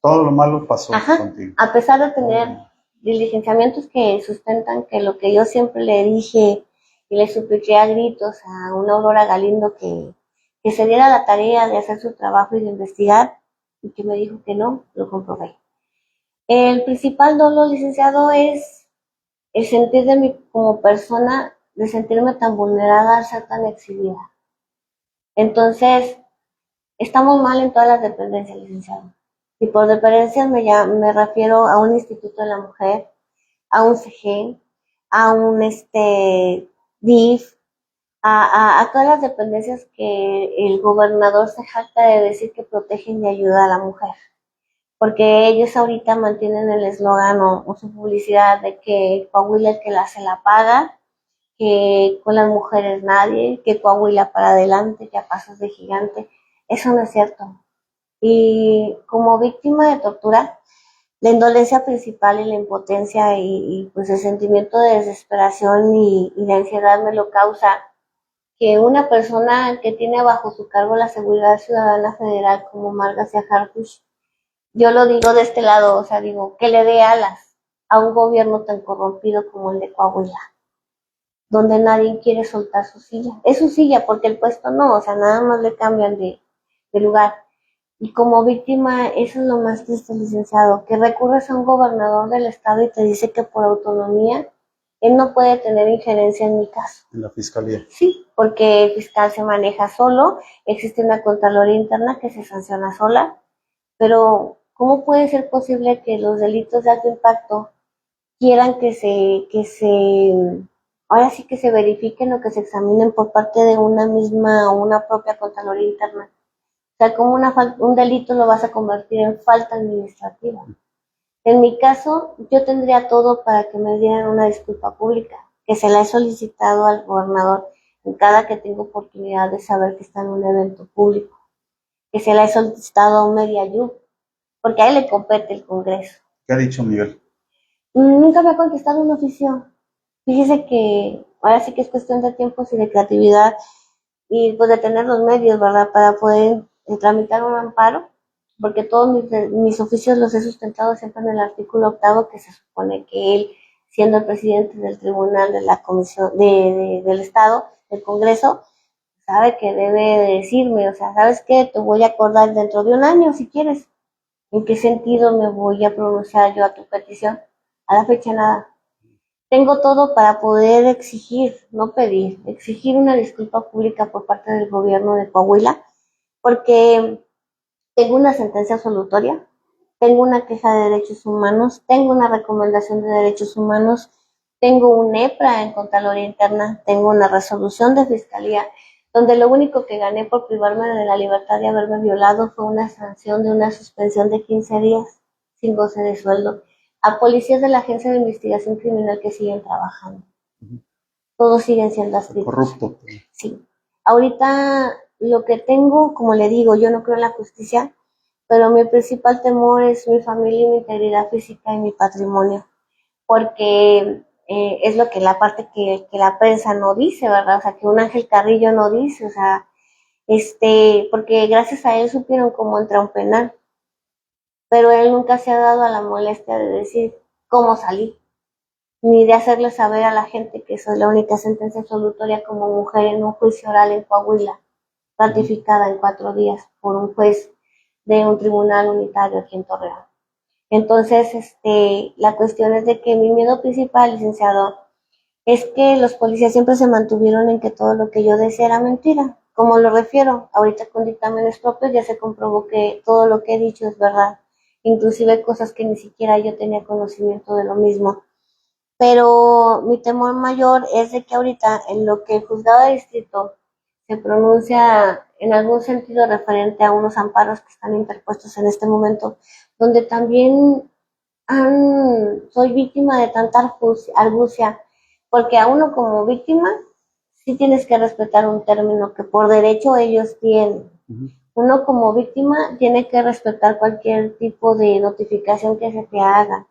Todo lo malo pasó contigo. A pesar de tener diligenciamientos que sustentan que lo que yo siempre le dije y le supliqué a gritos a una Aurora Galindo que se diera la tarea de hacer su trabajo y de investigar, y que me dijo que no, lo comprobé. El principal dolor, licenciado, es el sentir de mí como persona, de sentirme tan vulnerada al ser tan exhibida. Entonces, estamos mal en todas las dependencias, licenciado. Y por dependencias me refiero a un Instituto de la Mujer, a un CG, a un DIF, a todas las dependencias que el gobernador se jacta de decir que protegen y ayudan a la mujer. Porque ellos ahorita mantienen el eslogan o su publicidad de que Coahuila el que la se la paga, que con las mujeres nadie, que Coahuila para adelante, que a pasos de gigante. Eso no es cierto. Y como víctima de tortura, la indolencia principal y la impotencia y pues el sentimiento de desesperación y de ansiedad me lo causa que una persona que tiene bajo su cargo la seguridad ciudadana federal como Mar García Harfuch, yo lo digo de este lado, o sea, digo, que le dé alas a un gobierno tan corrompido como el de Coahuila, donde nadie quiere soltar su silla. Es su silla porque el puesto no, o sea, nada más le cambian de lugar. Y como víctima, eso es lo más triste, licenciado, que recurres a un gobernador del estado y te dice que por autonomía él no puede tener injerencia en mi caso. En la fiscalía. Sí, porque el fiscal se maneja solo, existe una contraloría interna que se sanciona sola, pero ¿cómo puede ser posible que los delitos de alto impacto quieran ahora sí que se verifiquen o que se examinen por parte de una misma o una propia contraloría interna? O sea, como un delito lo vas a convertir en falta administrativa. En mi caso, yo tendría todo para que me dieran una disculpa pública, que se la he solicitado al gobernador en cada que tengo oportunidad de saber que está en un evento público, que se la he solicitado a un Mediayú, porque a él le compete el Congreso. ¿Qué ha dicho Miguel? Nunca me ha contestado un oficio. Fíjese que ahora sí que es cuestión de tiempos y de creatividad y pues de tener los medios, ¿verdad? Para poder tramitar un amparo, porque todos mis oficios los he sustentado siempre en el artículo 8, que se supone que él, siendo el presidente del tribunal de la comisión del Estado, del Congreso, sabe que debe decirme, o sea, ¿sabes qué? Te voy a acordar dentro de un año si quieres. ¿En qué sentido me voy a pronunciar yo a tu petición? A la fecha nada. Tengo todo para poder exigir, no pedir, exigir una disculpa pública por parte del gobierno de Coahuila, porque tengo una sentencia absolutoria, tengo una queja de derechos humanos, tengo una recomendación de derechos humanos, tengo un EPRA en Contraloría Interna, tengo una resolución de Fiscalía, donde lo único que gané por privarme de la libertad de haberme violado fue una sanción de una suspensión de 15 días sin goce de sueldo a policías de la Agencia de Investigación Criminal que siguen trabajando. Todos siguen siendo adscritos. Corrupto. Sí. Ahorita lo que tengo, como le digo, yo no creo en la justicia, pero mi principal temor es mi familia y mi integridad física y mi patrimonio, porque es lo que la parte que la prensa no dice, ¿verdad? O sea, que un Ángel Carrillo no dice, o sea, porque gracias a él supieron cómo entré a un penal, pero él nunca se ha dado a la molestia de decir cómo salí, ni de hacerle saber a la gente que soy la única sentencia absolutoria como mujer en un juicio oral en Coahuila, ratificada en 4 días por un juez de un tribunal unitario aquí en Torreón. Entonces, la cuestión es de que mi miedo principal, licenciado, es que los policías siempre se mantuvieron en que todo lo que yo decía era mentira. Como lo refiero, ahorita con dictámenes propios ya se comprobó que todo lo que he dicho es verdad. inclusive cosas que ni siquiera yo tenía conocimiento de lo mismo. Pero mi temor mayor es de que ahorita en lo que el juzgado de distrito se pronuncia en algún sentido referente a unos amparos que están interpuestos en este momento, donde también soy víctima de tanta argucia, porque a uno como víctima sí tienes que respetar un término que por derecho ellos tienen. Uno como víctima tiene que respetar cualquier tipo de notificación que se te haga.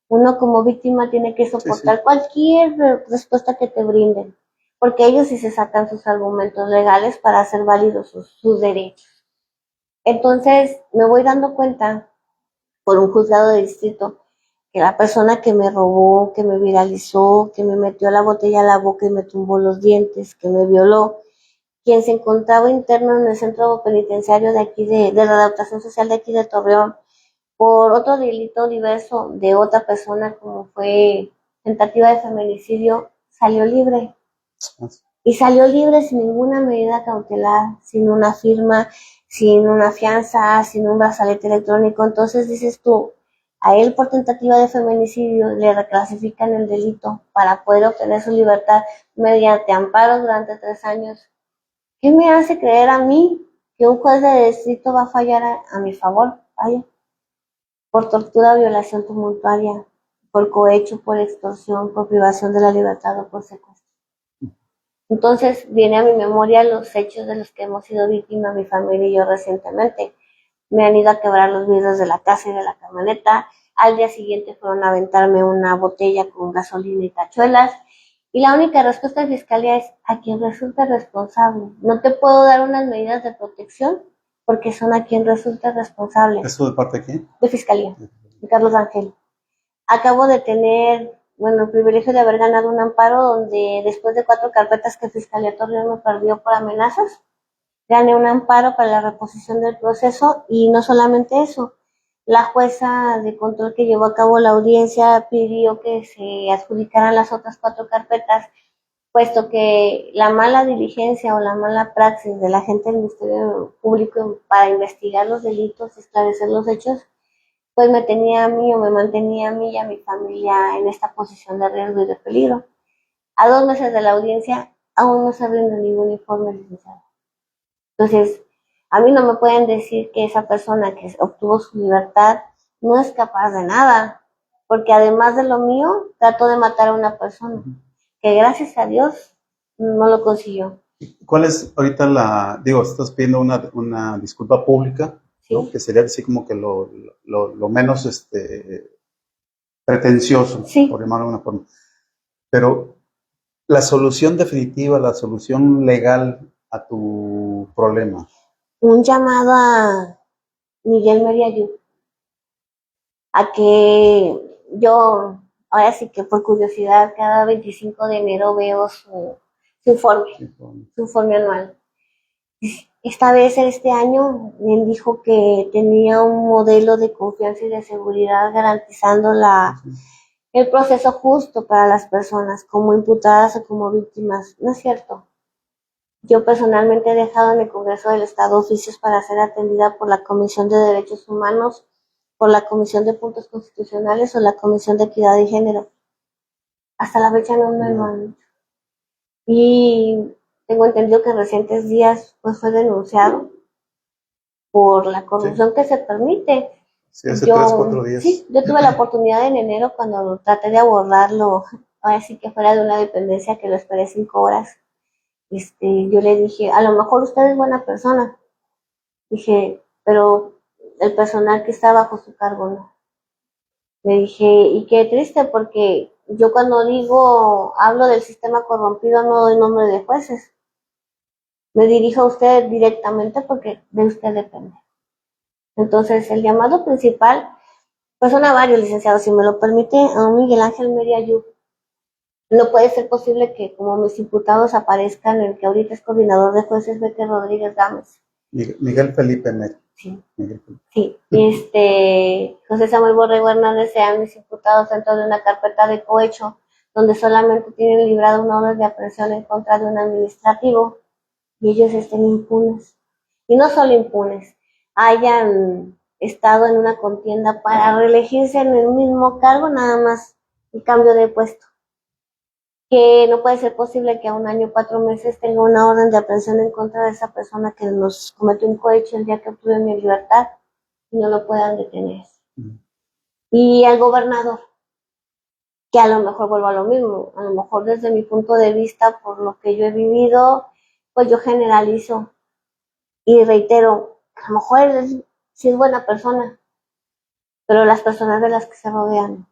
Uno como víctima tiene que soportar cualquier respuesta que te brinden, porque ellos sí se sacan sus argumentos legales para hacer válidos sus derechos. Entonces me voy dando cuenta por un juzgado de distrito que la persona que me robó, que me viralizó, que me metió la botella a la boca y me tumbó los dientes, que me violó, quien se encontraba interno en el centro penitenciario de aquí de la adaptación social de aquí de Torreón, por otro delito diverso de otra persona como fue tentativa de feminicidio, salió libre. Y salió libre sin ninguna medida cautelar, sin una firma, sin una fianza, sin un brazalete electrónico. Entonces dices tú, a él por tentativa de feminicidio le reclasifican el delito para poder obtener su libertad mediante amparo durante 3 años. ¿Qué me hace creer a mí que un juez de distrito va a fallar a mi favor? Vaya. Por tortura, violación tumultuaria, por cohecho, por extorsión, por privación de la libertad o por secuestro. Entonces viene a mi memoria los hechos de los que hemos sido víctimas, mi familia y yo recientemente. Me han ido a quebrar los vidrios de la casa y de la camioneta. Al día siguiente fueron a aventarme una botella con gasolina y tachuelas. Y la única respuesta de fiscalía es a quien resulte responsable. No te puedo dar unas medidas de protección porque son a quien resulte responsable. ¿Eso de parte de quién? De fiscalía, de Carlos Rangel. Acabo de tener, el privilegio de haber ganado un amparo donde después de 4 carpetas que Fiscalía Torreón me perdió por amenazas, gané un amparo para la reposición del proceso y no solamente eso, la jueza de control que llevó a cabo la audiencia pidió que se adjudicaran las otras 4 carpetas, puesto que la mala diligencia o la mala praxis de la gente del Ministerio Público para investigar los delitos, esclarecer los hechos, pues me tenía a mí o me mantenía a mí y a mi familia en esta posición de riesgo y de peligro. A 2 meses de la audiencia aún no se rinde ningún informe, licenciado. Entonces, a mí no me pueden decir que esa persona que obtuvo su libertad no es capaz de nada, porque además de lo mío, trató de matar a una persona, que gracias a Dios no lo consiguió. ¿Cuál es ahorita estás pidiendo una disculpa pública, ¿sí? ¿no? Que sería así como que lo menos pretencioso, sí. por llamarlo de una forma. Pero la solución definitiva, la solución legal a tu problema. Un llamado a Miguel Meriayú, a que yo, ahora sí que por curiosidad, cada 25 de enero veo su informe anual. Esta vez, este año, él dijo que tenía un modelo de confianza y de seguridad garantizando el proceso justo para las personas, como imputadas o como víctimas. No es cierto. Yo personalmente he dejado en el Congreso del Estado oficios para ser atendida por la Comisión de Derechos Humanos, por la Comisión de Puntos Constitucionales o la Comisión de Equidad y Género. Hasta la fecha no me lo han hecho. Y tengo entendido que en recientes días pues fue denunciado por la corrupción que se permite. Sí, hace 3-4 días. Sí, yo tuve la oportunidad en enero cuando traté de abordarlo, ahora sí que fuera de una dependencia que lo esperé 5 horas. Yo le dije, a lo mejor usted es buena persona. Dije, pero el personal que está bajo su cargo no. Le dije, y qué triste porque yo cuando hablo del sistema corrompido no doy nombre de jueces. Me dirijo a usted directamente porque de usted depende. Entonces, el llamado principal, pues son a varios licenciados, si me lo permite, a Miguel Ángel Meriayú. No puede ser posible que como mis imputados aparezcan el que ahorita es coordinador de jueces, Beque Rodríguez Gámez. Miguel Felipe Mer. Sí. Miguel Felipe. Sí. José Samuel Borrego Hernández sean mis imputados dentro de una carpeta de cohecho, donde solamente tienen librado una orden de aprehensión en contra de un administrativo y ellos estén impunes. Y no solo impunes, hayan estado en una contienda para reelegirse en el mismo cargo, nada más el cambio de puesto. Que no puede ser posible que a 1 año 4 meses tenga una orden de aprehensión en contra de esa persona que nos cometió un cohecho el día que obtuve mi libertad y no lo puedan detener. Y al gobernador, que a lo mejor vuelvo a lo mismo, a lo mejor desde mi punto de vista, por lo que yo he vivido, pues yo generalizo y reitero, a lo mejor él sí es buena persona, pero las personas de las que se rodean.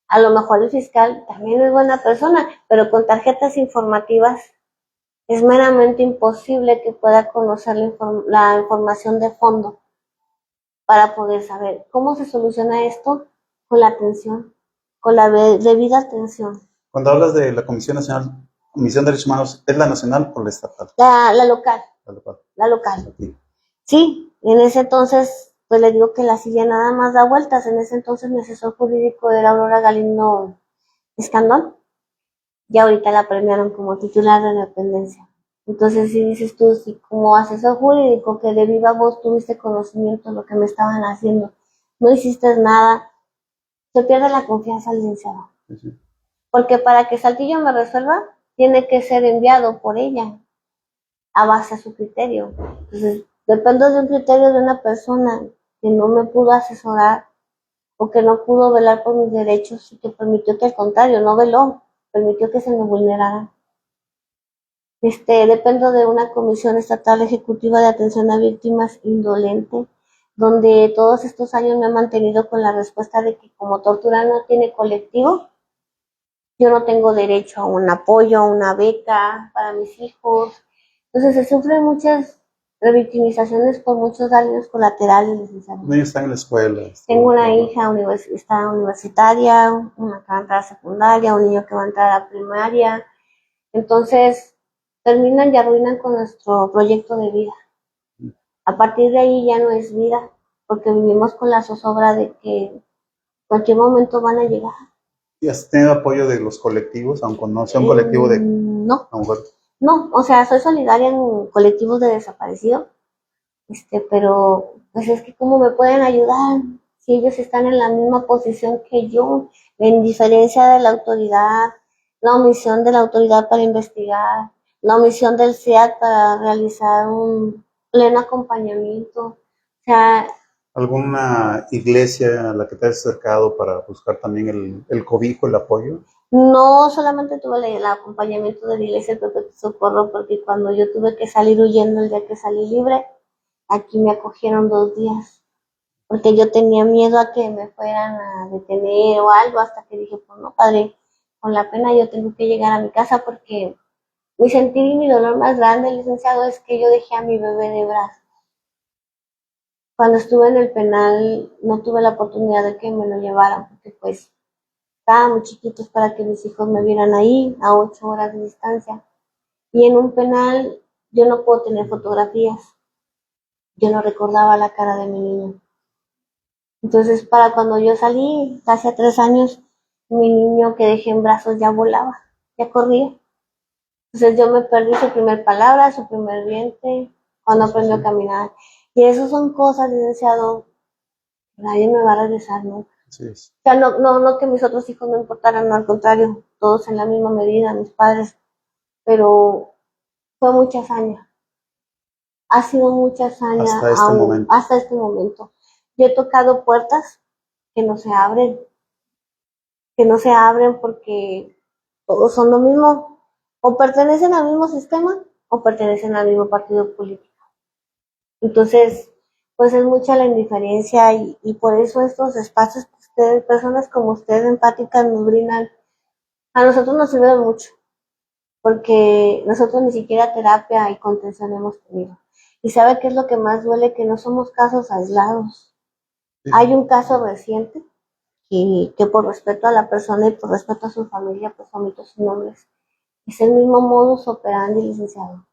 A lo mejor el fiscal también es buena persona, pero con tarjetas informativas es meramente imposible que pueda conocer la información de fondo para poder saber cómo se soluciona esto con la atención, con la debida atención. Cuando hablas de la Comisión Nacional, Comisión de Derechos Humanos, ¿es la nacional o la estatal? La local. La local. La local. Aquí. Sí, en ese entonces, pues le digo que la silla nada más da vueltas. En ese entonces mi asesor jurídico era Aurora Galindo Escandón. Y ahorita la premiaron como titular de dependencia. Entonces, si dices tú, si como asesor jurídico que de viva voz tuviste conocimiento de lo que me estaban haciendo, no hiciste nada, se pierde la confianza al licenciado. Sí. Porque para que Saltillo me resuelva, tiene que ser enviado por ella a base a su criterio. Entonces, dependo de un criterio de una persona que no me pudo asesorar o que no pudo velar por mis derechos y que permitió que al contrario, no veló, permitió que se me vulneraran. Dependo de una comisión estatal ejecutiva de atención a víctimas indolente, donde todos estos años me he mantenido con la respuesta de que como tortura no tiene colectivo, yo no tengo derecho a un apoyo, a una beca para mis hijos. Entonces se sufren muchas revictimizaciones por muchos daños colaterales, licenciado. Los niños están en la escuela. Tengo una hija está universitaria, una que va a entrar a secundaria, un niño que va a entrar a primaria. Entonces, terminan y arruinan con nuestro proyecto de vida. A partir de ahí ya no es vida, porque vivimos con la zozobra de que en cualquier momento van a llegar. ¿Y has tenido apoyo de los colectivos, aunque no sea un colectivo de... No. A mujer? No, o sea, soy solidaria en colectivos de desaparecidos, pero pues es que cómo me pueden ayudar si ellos están en la misma posición que yo, la indiferencia de la autoridad, la omisión de la autoridad para investigar, la omisión del SEAT para realizar un pleno acompañamiento. O sea, ¿Alguna iglesia a la que te has acercado para buscar también el cobijo, el apoyo? no solamente tuve el acompañamiento de la Iglesia del Perpetuo Socorro, porque cuando yo tuve que salir huyendo el día que salí libre, aquí me acogieron 2 días, porque yo tenía miedo a que me fueran a detener o algo, hasta que dije, pues no, padre, con la pena yo tengo que llegar a mi casa, porque mi sentir y mi dolor más grande, licenciado, es que yo dejé a mi bebé de brazos. Cuando estuve en el penal no tuve la oportunidad de que me lo llevaran, porque pues estaban muy chiquitos para que mis hijos me vieran ahí, a 8 horas de distancia. Y en un penal yo no puedo tener fotografías. Yo no recordaba la cara de mi niño. Entonces, para cuando yo salí, casi a 3 años, mi niño que dejé en brazos ya volaba, ya corría. Entonces yo me perdí su primer palabra, su primer diente, cuando aprendió a caminar. Y eso son cosas, licenciado, nadie me va a regresar nunca. Así es. O sea, no que mis otros hijos no importaran, no, al contrario, todos en la misma medida, mis padres, pero fue mucha hazaña. Ha sido mucha hazaña hasta este momento. Yo he tocado puertas que no se abren, porque todos son lo mismo, o pertenecen al mismo sistema o pertenecen al mismo partido político. Entonces, pues es mucha la indiferencia y por eso estos espacios que ustedes, personas como ustedes empáticas nos brindan, a nosotros nos sirven mucho, porque nosotros ni siquiera terapia y contención hemos tenido. Y sabe qué es lo que más duele, que no somos casos aislados. Sí. Hay un caso reciente que por respeto a la persona y por respeto a su familia, pues omito sus nombres. Es el mismo modus operandi, licenciado.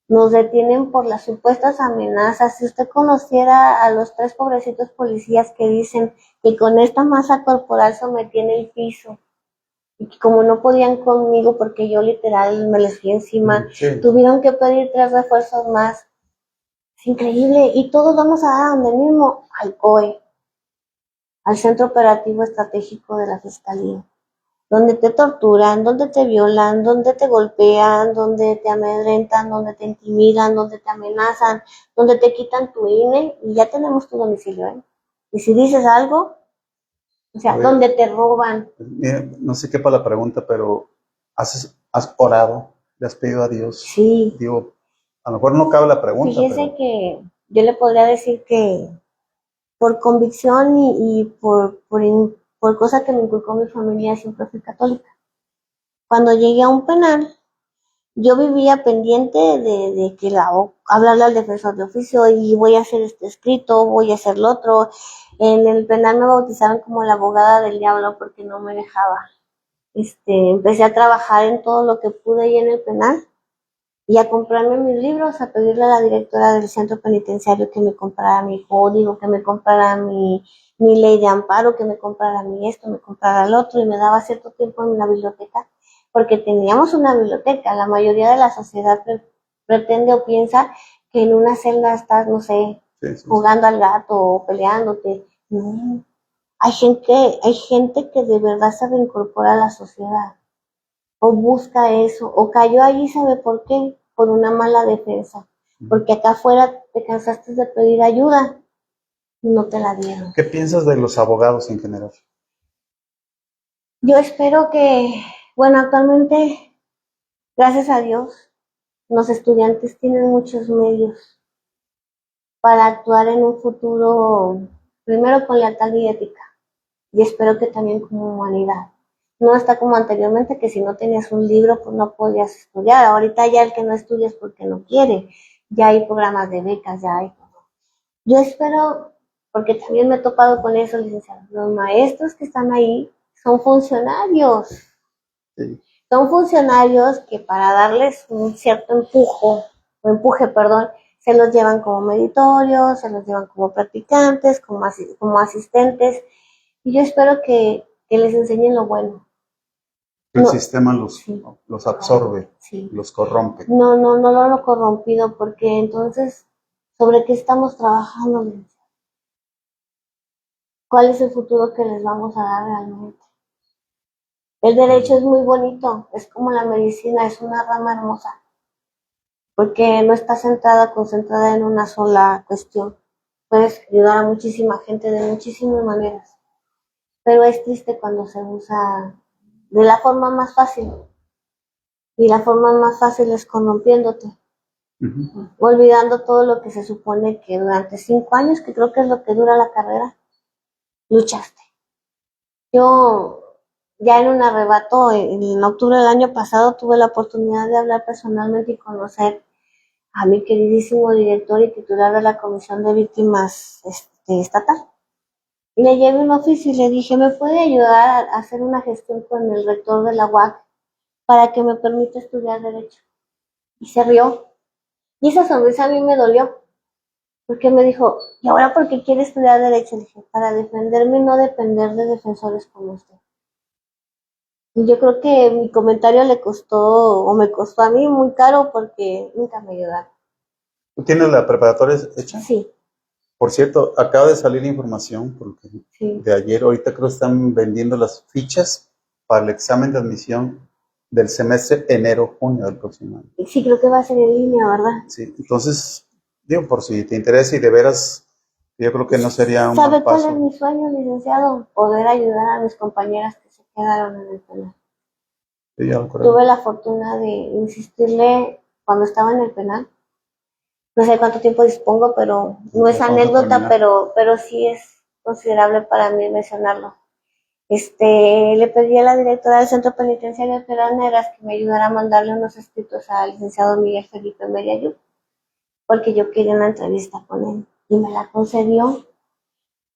Nos detienen por las supuestas amenazas. Si usted conociera a los 3 pobrecitos policías que dicen que con esta masa corporal sometí en el piso, y que como no podían conmigo porque yo literal me les fui encima, sí, tuvieron que pedir 3 refuerzos más. Es increíble. Y todos vamos a dar donde mismo, al COE, al Centro Operativo Estratégico de la Fiscalía, donde te torturan, donde te violan, donde te golpean, donde te amedrentan, donde te intimidan, donde te amenazan, donde te quitan tu INE y ya tenemos tu domicilio, ¿eh? Y si dices algo, o sea, ver, donde te roban. Mira, no sé qué para la pregunta, pero ¿has orado? ¿Le has pedido a Dios? Sí. Digo, a lo mejor no cabe la pregunta, Fíjese pero... que yo le podría decir que por convicción y por cosa que me inculcó mi familia, siempre fui católica. Cuando llegué a un penal, yo vivía pendiente de que hablarle al defensor de oficio y voy a hacer este escrito, voy a hacer lo otro. En el penal me bautizaron como la abogada del diablo porque no me dejaba. Empecé a trabajar en todo lo que pude ahí en el penal y a comprarme mis libros, a pedirle a la directora del centro penitenciario que me comprara mi código, que me comprara mi ley de amparo, que me comprara mi esto, me comprara el otro, y me daba cierto tiempo en la biblioteca, porque teníamos una biblioteca. La mayoría de la sociedad pretende o piensa que en una celda estás, no sé, jugando al gato o peleándote. No, hay gente que de verdad se reincorpora a la sociedad o busca eso, o cayó allí, ¿sabe por qué? Por una mala defensa, porque acá afuera te cansaste de pedir ayuda y no te la dieron. ¿Qué piensas de los abogados en general? Yo espero que, bueno, actualmente, gracias a Dios, los estudiantes tienen muchos medios para actuar en un futuro, primero con lealtad y ética, y espero que también con humanidad. No está como anteriormente, que si no tenías un libro, pues no podías estudiar. Ahorita ya el que no estudia es porque no quiere. Ya hay programas de becas, ya hay todo. Yo espero, porque también me he topado con eso, licenciado. Los maestros que están ahí son funcionarios. Sí. Son funcionarios que para darles un cierto empuje, perdón, se los llevan como meritorios, se los llevan como practicantes, como asistentes. Y yo espero que les enseñen lo bueno. El No, sistema sí, los absorbe, sí. los corrompe. No lo corrompido, porque entonces, ¿sobre qué estamos trabajando? ¿Cuál es el futuro que les vamos a dar realmente? El derecho es muy bonito, es como la medicina, es una rama hermosa, porque no está concentrada en una sola cuestión. Puedes ayudar a muchísima gente de muchísimas maneras, pero es triste cuando se usa de la forma más fácil, y la forma más fácil es corrompiéndote, olvidando todo lo que se supone que durante 5 años, que creo que es lo que dura la carrera, luchaste. Yo ya en un arrebato, en octubre del año pasado, tuve la oportunidad de hablar personalmente y conocer a mi queridísimo director y titular de la Comisión de Víctimas estatal. Y le llevé un oficio y le dije, ¿me puede ayudar a hacer una gestión con el rector de la UAC para que me permita estudiar Derecho? Y se rió. Y esa sonrisa a mí me dolió, porque me dijo, ¿y ahora por qué quiere estudiar Derecho? Le dije, para defenderme y no depender de defensores como usted. Y yo creo que mi comentario le costó, o me costó a mí muy caro, porque nunca me ayudaron. ¿Tú tienes la preparatoria hecha? Sí. Por cierto, acaba de salir información, porque sí. de ayer, ahorita creo que están vendiendo las fichas para el examen de admisión del semestre enero-junio del próximo año. Sí, creo que va a ser en línea, ¿verdad? Sí, entonces, digo, por si te interesa y de veras, yo creo que no sería un ¿Sabe mal paso. cuál es mi sueño, licenciado? Poder ayudar a mis compañeras que se quedaron en el penal. Sí, Tuve la fortuna de insistirle cuando estaba en el penal. No sé cuánto tiempo dispongo, pero no es anécdota, pero sí es considerable para mí mencionarlo. Le pedí a la directora del Centro Penitenciario de Peraneras que me ayudara a mandarle unos escritos al licenciado Miguel Felipe Meriayú, porque yo quería una entrevista con él, y me la concedió.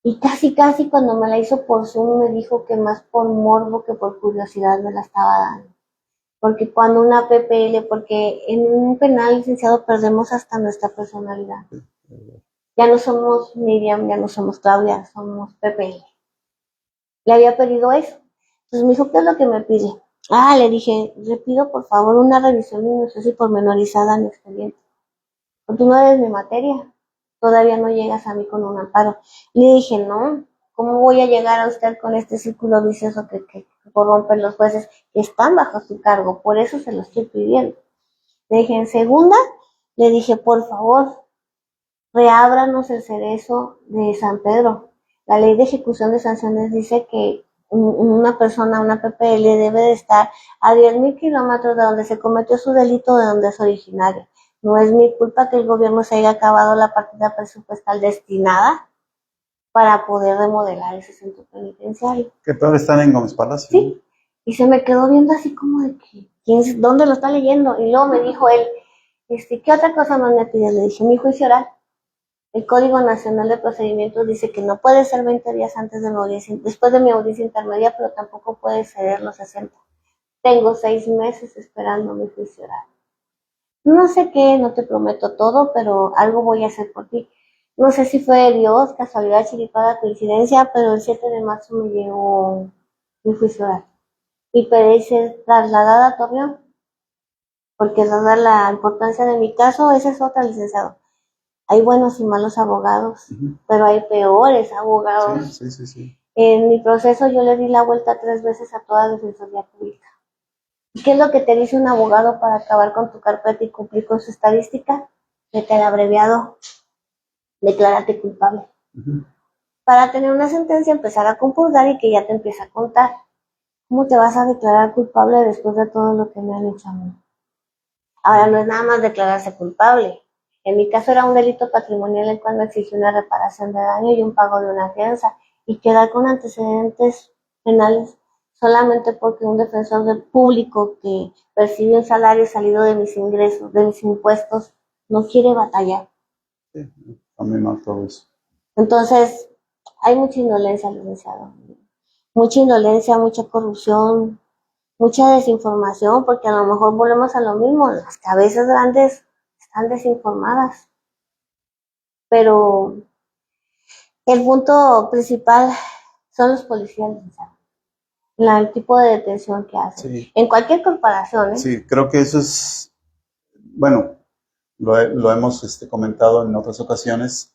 Y casi cuando me la hizo por Zoom me dijo que más por morbo que por curiosidad me la estaba dando. Porque cuando una PPL, porque en un penal, licenciado, perdemos hasta nuestra personalidad. Ya no somos Miriam, ya no somos Claudia, somos PPL. Le había pedido eso. Entonces me dijo, ¿qué es lo que me pide? Le dije, le pido por favor una revisión minuciosa y pormenorizada en mi expediente. Porque no eres mi materia. todavía no llegas a mí con un amparo. Le dije, no, ¿cómo voy a llegar a usted con este círculo vicioso que corrompen los jueces que están bajo su cargo? Por eso se lo estoy pidiendo. Le dije, en segunda, le dije, por favor, reábranos el cerezo de San Pedro. La ley de ejecución de sanciones dice que una persona, una PPL, debe de estar a 10,000 kilómetros de donde se cometió su delito, de donde es originario. No es mi culpa que el gobierno se haya acabado la partida presupuestal destinada para poder remodelar ese centro penitenciario. Que todos están en Gómez Palacio. Sí, y se me quedó viendo así como de que, ¿dónde lo está leyendo? Y luego me dijo él, ¿qué otra cosa más me pides? Le dije, mi juicio oral. El Código Nacional de Procedimientos dice que no puede ser 20 días antes de mi audiencia, después de mi audiencia intermedia, pero tampoco puede ceder los 60. Tengo 6 meses esperando mi juicio oral. No sé qué, no te prometo todo, pero algo voy a hacer por ti. No sé si fue Dios, casualidad, chiripada, coincidencia, pero el 7 de marzo me llegó mi juicio oral. Y pedí ser trasladada a Torreón, porque dada la importancia de mi caso, esa es otra, licenciado. Hay buenos y malos abogados, pero hay peores abogados. Sí. En mi proceso yo le di la vuelta 3 veces a toda Defensoría Pública. ¿Y qué es lo que te dice un abogado para acabar con tu carpeta y cumplir con su estadística? Vete al abreviado, declárate culpable. Para tener una sentencia, empezar a compurgar y que ya te empiece a contar. ¿Cómo te vas a declarar culpable después de todo lo que me han hecho a mí? Ahora no es nada más declararse culpable. En mi caso era un delito patrimonial el cual me exigió una reparación de daño y un pago de una fianza, y quedar con antecedentes penales solamente porque un defensor público que percibe un salario salido de mis ingresos, de mis impuestos, no quiere batallar. Sí, a mí me todo eso. Entonces, hay mucha indolencia, licenciado. Mucha indolencia, mucha corrupción, mucha desinformación, porque a lo mejor volvemos a lo mismo, las cabezas grandes están desinformadas. Pero el punto principal son los policías, el tipo de detención que hacen. Sí. En cualquier corporación, ¿eh? Sí, creo que eso es, bueno, lo hemos comentado en otras ocasiones.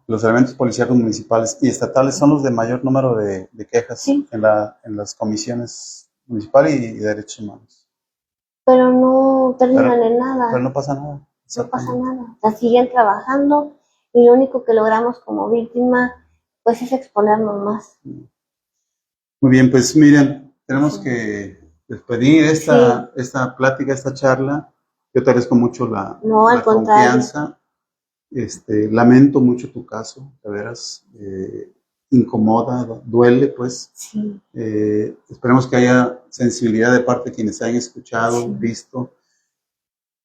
Los elementos policíacos municipales y estatales son los de mayor número de quejas, sí, en las comisiones municipales y derechos humanos. Pero no terminan en nada. Pero no pasa nada. No pasa nada. O sea, siguen trabajando y lo único que logramos como víctima pues es exponernos más. Muy bien, pues Miriam, tenemos que despedir esta plática, esta charla. Yo te agradezco mucho la confianza. Lamento mucho tu caso, de veras, incomoda, duele, pues. Sí. Esperemos que haya sensibilidad de parte de quienes hayan escuchado, visto,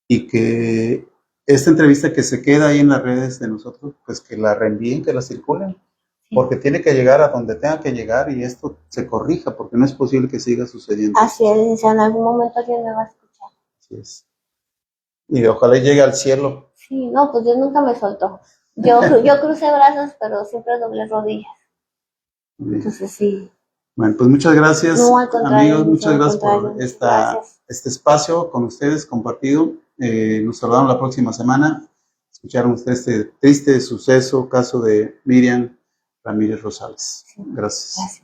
y que esta entrevista que se queda ahí en las redes de nosotros, pues que la reenvíen, que la circulen, porque tiene que llegar a donde tenga que llegar y esto se corrija, porque no es posible que siga sucediendo. Así es, en algún momento alguien me va a escuchar. Así es. Y ojalá llegue al cielo. Sí, no, pues Dios nunca me soltó. Yo crucé brazos, pero siempre doblé rodillas. Entonces sí. Bueno, pues muchas gracias, no, al contrario, amigos, muchas gracias por este espacio con ustedes compartido. Nos saludamos la próxima semana. Escucharon ustedes este triste suceso, caso de Miriam Ramírez Rosales. Sí. Gracias.